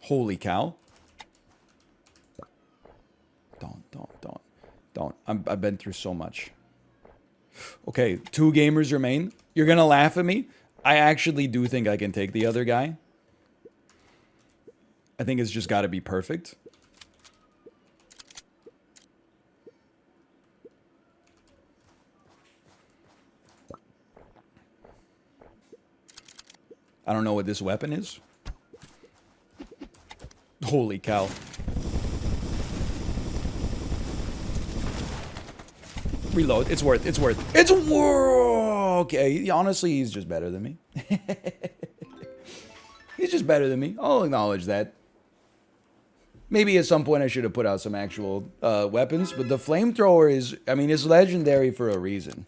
Holy cow. Don't. I've been through so much. Okay, 2 gamers remain. You're gonna laugh at me. I actually do think I can take the other guy. I think it's just gotta be perfect. I don't know what this weapon is. Holy cow. Reload. It's worth. Okay, honestly, he's just better than me. He's just better than me. I'll acknowledge that. Maybe at some point I should have put out some actual weapons, but the flamethrower is, I mean, it's legendary for a reason.